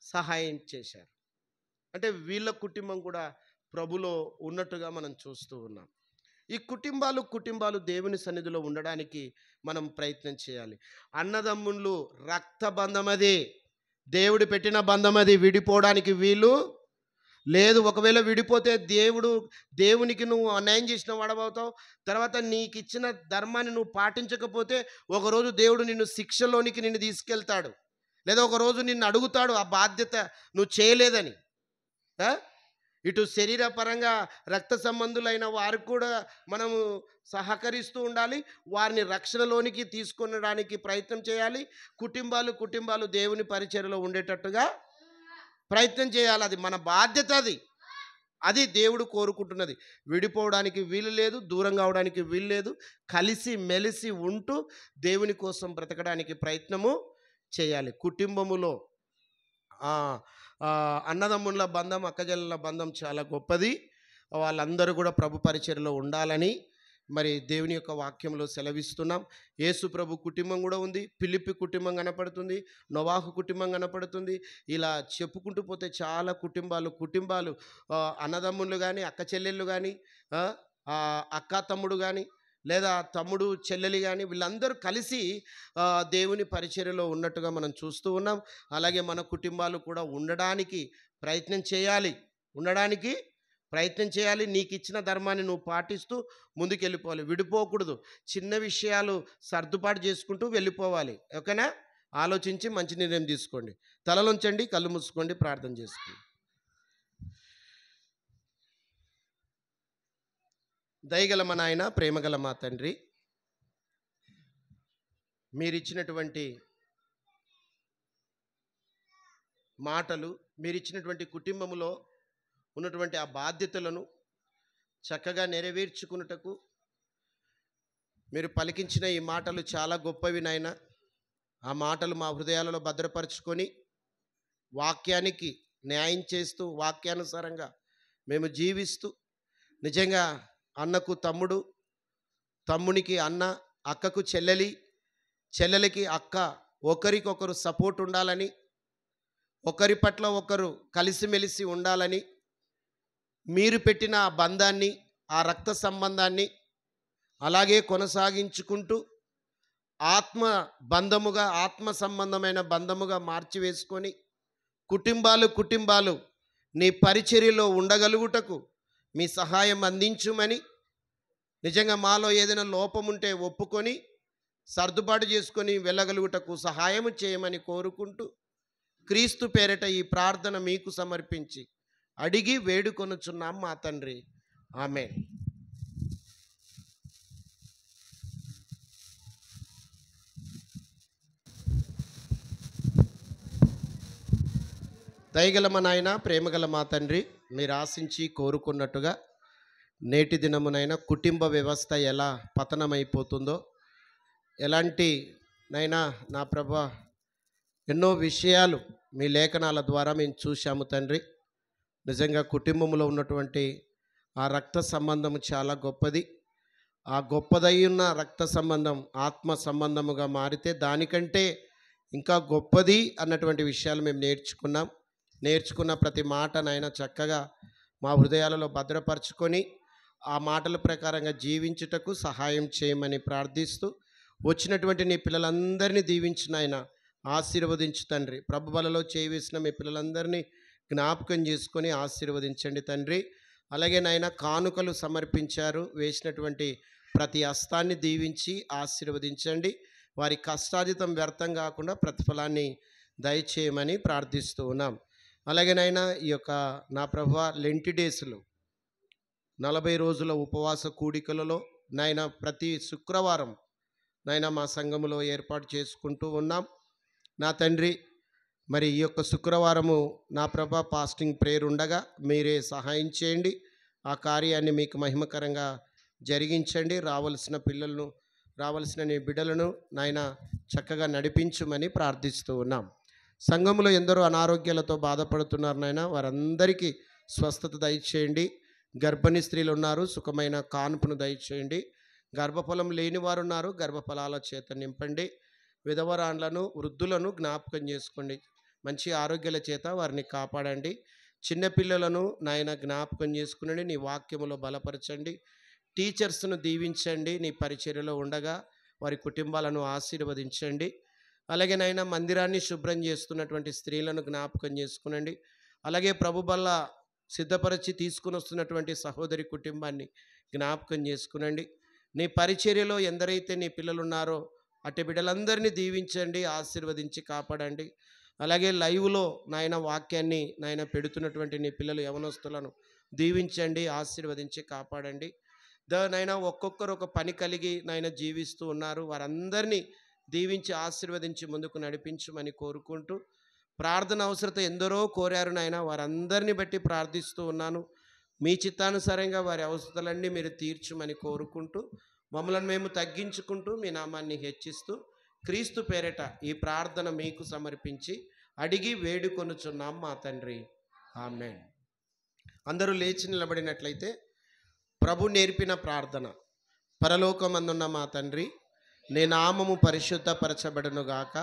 సహాయం చేశారు. అంటే వీళ్ళ కుటుంబం కూడా ప్రభులో ఉన్నట్టుగా మనం చూస్తూ ఉన్నాం. ఈ కుటుంబాలు దేవుని సన్నిధిలో ఉండడానికి మనం ప్రయత్నం చేయాలి. అన్నదమ్ముళ్ళు రక్త బంధమది, దేవుడు పెట్టిన బంధం అది. విడిపోవడానికి వీలు లేదు. ఒకవేళ విడిపోతే దేవునికి నువ్వు అన్యాయం చేసిన వాడవుతావు. తర్వాత నీకు ఇచ్చిన ధర్మాన్ని నువ్వు పాటించకపోతే ఒకరోజు దేవుడు నిన్ను శిక్షలోనికి నిన్ను తీసుకెళ్తాడు. లేదా ఒకరోజు నిన్ను అడుగుతాడు ఆ బాధ్యత నువ్వు చేయలేదని. ఇటు శరీరపరంగా రక్త సంబంధులైన వారికి కూడా మనము సహకరిస్తూ ఉండాలి. వారిని రక్షణలోనికి తీసుకొనడానికి ప్రయత్నం చేయాలి. కుటుంబాలు దేవుని పరిచర్యలో ఉండేటట్టుగా ప్రయత్నం చేయాలి. అది మన బాధ్యత. అది దేవుడు కోరుకుంటున్నది. విడిపోవడానికి వీలు లేదు, దూరం కావడానికి వీలు లేదు. కలిసి మెలిసి ఉంటూ దేవుని కోసం బ్రతకడానికి ప్రయత్నము చేయాలి. కుటుంబములో అన్నదమ్ముల బంధం, అక్కజల్ల బంధం చాలా గొప్పది. వాళ్ళందరూ కూడా ప్రభు పరిచర్యలో ఉండాలని మరి దేవుని యొక్క వాక్యంలో సెలవిస్తున్నాం. యేసు ప్రభు కుటుంబం కూడా ఉంది. ఫిలిప్పి కుటుంబం కనపడుతుంది, నోవాహు కుటుంబం కనపడుతుంది. ఇలా చెప్పుకుంటూ పోతే చాలా కుటుంబాలు అన్నదమ్ములు కానీ, అక్క చెల్లెళ్ళు కానీ, అక్క తమ్ముడు కానీ, లేదా తమ్ముడు చెల్లెలి కానీ, వీళ్ళందరూ కలిసి దేవుని పరిచర్యలో ఉన్నట్టుగా మనం చూస్తూ ఉన్నాం. అలాగే మన కుటుంబాలు కూడా ఉండడానికి ప్రయత్నం చేయాలి. నీకు ఇచ్చిన ధర్మాన్ని నువ్వు పాటిస్తూ ముందుకెళ్ళిపోవాలి. విడిపోకూడదు. చిన్న విషయాలు సర్దుబాటు చేసుకుంటూ వెళ్ళిపోవాలి. ఓకేనా? ఆలోచించి మంచి నిర్ణయం తీసుకోండి. తలలోంచండి, కళ్ళు మూసుకోండి, ప్రార్థన చేసుకోండి. దయగల మా నాయన, ప్రేమగల మా తండ్రి, మీరిచ్చినటువంటి మాటలు, మీరిచ్చినటువంటి కుటుంబంలో ఉన్నటువంటి ఆ బాధ్యతలను చక్కగా నెరవేర్చుకున్నటకు మీరు పలికించిన ఈ మాటలు చాలా గొప్పవి నాయన. ఆ మాటలు మా హృదయాలలో భద్రపరుచుకొని వాక్యానికి న్యాయం చేస్తూ వాక్యానుసారంగా మేము జీవిస్తూ నిజంగా అన్నకు తమ్ముడు, తమ్మునికి అన్న, అక్కకు చెల్లెలికి అక్క, ఒకరికొకరు సపోర్ట్ ఉండాలని, ఒకరి పట్ల ఒకరు కలిసిమెలిసి ఉండాలని, మీరు పెట్టిన ఆ బంధాన్ని, ఆ రక్త సంబంధాన్ని అలాగే కొనసాగించుకుంటూ ఆత్మ సంబంధమైన బంధముగా మార్చివేసుకొని కుటుంబాలు నీ పరిచర్యలో ఉండగలుగుటకు మీ సహాయం అందించుమని, నిజంగా మాలో ఏదైనా లోపం ఉంటే ఒప్పుకొని సర్దుబాటు చేసుకొని వెళ్ళగలుగుటకు సహాయం చేయమని కోరుకుంటూ క్రీస్తు పేరిట ఈ ప్రార్థన మీకు సమర్పించి అడిగి వేడుకొనుచున్నాం మా తండ్రి. ఆమేన్. దయగల మా నాయన, ప్రేమగల మా తండ్రి, మీరు ఆశించి కోరుకున్నట్టుగా నేటి దినమునైనా కుటుంబ వ్యవస్థ ఎలా పతనమైపోతుందో, ఎలాంటి నైనా నా ప్రభా ఎన్నో విషయాలు మీ లేఖనాల ద్వారా మేము చూశాము తండ్రి. నిజంగా కుటుంబంలో ఉన్నటువంటి ఆ రక్త సంబంధం చాలా గొప్పది. ఆ గొప్పదయ్యున్న రక్త సంబంధం ఆత్మ సంబంధముగా మారితే దానికంటే ఇంకా గొప్పది అన్నటువంటి విషయాలు మేము నేర్చుకున్న ప్రతి మాట నాయన చక్కగా మా హృదయాలలో భద్రపరచుకొని ఆ మాటల ప్రకారంగా జీవించుటకు సహాయం చేయమని ప్రార్థిస్తూ, వచ్చినటువంటి నీ పిల్లలందరినీ దీవించిన ఆయన ఆశీర్వదించు తండ్రి. ప్రభు బలలో చేవేసిన మీ పిల్లలందరినీ జ్ఞాపకం చేసుకొని ఆశీర్వదించండి తండ్రి. అలాగే నాయన కానుకలు సమర్పించారు, వేసినటువంటి ప్రతి హస్తాన్ని దీవించి ఆశీర్వదించండి. వారి కష్టార్జితం వ్యర్థం కాకుండా ప్రతిఫలాన్ని దయచేయమని ప్రార్థిస్తూ ఉన్నాం. అలాగే నాయన ఈ యొక్క నా ప్రభువా లెంటి డేస్లో 40 రోజుల ఉపవాస కూడికలలో నాయన ప్రతి శుక్రవారం నాయన మా సంఘములో ఏర్పాటు చేసుకుంటూ ఉన్నాం. నా తండ్రి, మరి ఈ యొక్క శుక్రవారము నా ప్రభా ఫాస్టింగ్ ప్రేయర్ ఉండగా మీరే సహాయం చేయండి. ఆ కార్యాన్ని మీకు మహిమకరంగా జరిగించండి. రావలసిన నీ బిడ్డలను నాయన చక్కగా నడిపించుమని ప్రార్థిస్తూ ఉన్నాం. సంఘములో ఎందరో అనారోగ్యాలతో బాధపడుతున్నారు నాయన, వారందరికీ స్వస్థత దయచేయండి. గర్భిణీ స్త్రీలు ఉన్నారు, సుఖమైన కాన్పును దయచేయండి. గర్భఫలం లేని వారు ఉన్నారు, గర్భఫలాల చేత నింపండి. విధవరాండ్లను వృద్ధులను జ్ఞాపకం చేసుకోండి, మంచి ఆరోగ్యాల చేత వారిని కాపాడండి. చిన్నపిల్లలను నాయన జ్ఞాపకం చేసుకునండి, నీ వాక్యములో బలపరచండి. టీచర్స్ను దీవించండి, నీ పరిచర్యలో ఉండగా వారి కుటుంబాలను ఆశీర్వదించండి. అలాగే నాయన మందిరాన్ని శుభ్రం చేస్తున్నటువంటి స్త్రీలను జ్ఞాపకం చేసుకునండి. అలాగే ప్రభు బల్ల సిద్ధపరిచి తీసుకుని వస్తున్నటువంటి సహోదరి కుటుంబాన్ని జ్ఞాపకం చేసుకునండి. నీ పరిచర్యలో ఎందరైతే నీ పిల్లలు ఉన్నారో అట్టి బిడ్డలందరినీ దీవించండి, ఆశీర్వదించి కాపాడండి. అలాగే లైవ్లో నాయన వాక్యాన్ని నాయన పెడుతున్నటువంటి నీ పిల్లలు యవనస్తులను దీవించండి, ఆశీర్వదించి కాపాడండి. నాయన ఒక్కొక్కరు ఒక పని కలిగి నాయన జీవిస్తూ ఉన్నారు, వారందరినీ దీవించి ఆశీర్వదించి ముందుకు నడిపించమని కోరుకుంటూ, ప్రార్థన అవసరత ఎందరో కోరారు నాయన, వారందరినీ బట్టి ప్రార్థిస్తూ ఉన్నాను. మీ చిత్తానుసారంగా వారి అవసరతలన్నీ మీరు తీర్చమని కోరుకుంటూ, మమ్మల్ని మేము తగ్గించుకుంటూ మీ నామాన్ని హెచ్చిస్తూ, క్రీస్తు పేరిట ఈ ప్రార్థన మీకు సమర్పించి అడిగి వేడుకొనుచున్నాం మా తండ్రి, ఆమేన్. అందరూ లేచి నిలబడినట్లయితే ప్రభు నేర్పిన ప్రార్థన. పరలోకమందున్న మా తండ్రి, నీ నామము పరిశుద్ధపరచబడునుగాక,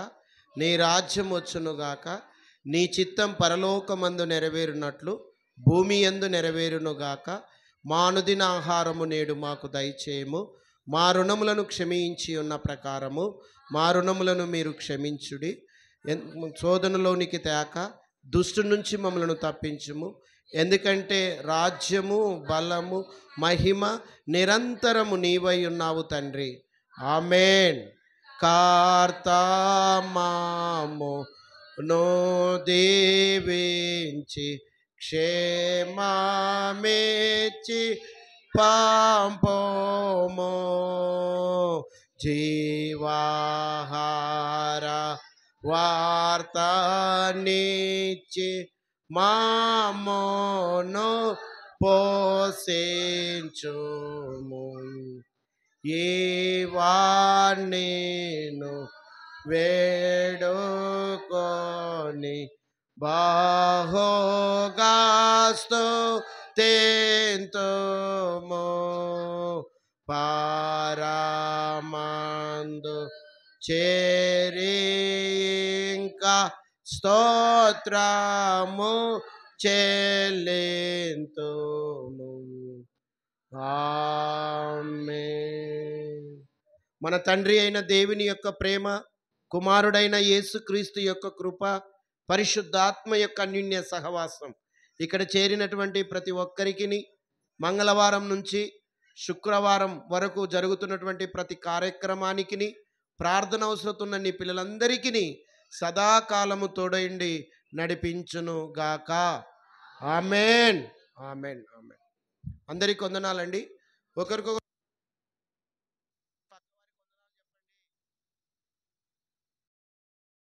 నీ రాజ్యం వచ్చునుగాక, నీ చిత్తం పరలోకమందు నెరవేరునట్లు భూమి యందు నెరవేరునుగాక. మా అనుదిన ఆహారము నేడు మాకు దయచేయము, మా రుణములను క్షమించి ఉన్న ప్రకారము మా రుణములను మీరు క్షమించుడి. శోధనలోనికి తేక దుష్టు నుంచి మమ్మలను తప్పించుము. ఎందుకంటే రాజ్యము, బలము, మహిమ నిరంతరము నీవై ఉన్నావు తండ్రి, ఆమేన్. కార్తమాము నో దీవించి క్షేమమిచ్చి పంపుము. జీవాహార వార్తనిచ్చి మామోను పోషించుము. ఈవాణ్ణిను వేడుకొని బాహుగా స్తుతింతుము. పరమందు చేరి ఇంకా స్తోత్రము చెల్లింతుము. ఆమేన్. మన తండ్రి అయిన దేవుని యొక్క ప్రేమ, కుమారుడైన యేసుక్రీస్తు యొక్క కృప, పరిశుద్ధాత్మ యొక్క అన్యోన్య సహవాసం ఇక్కడ చేరినటువంటి ప్రతి ఒక్కరికి మంగళవారం నుంచి శుక్రవారం వరకు జరుగుతున్నటువంటి ప్రతి కార్యక్రమానికి ప్రార్థన అవసరం ఉన్న నీ పిల్లలందరికీ సదాకాలము తోడైండి నడిపించును గాక. ఆమేన్, ఆమేన్, ఆమేన్. అందరికీ వందనాలండి. ఒకరికొకరు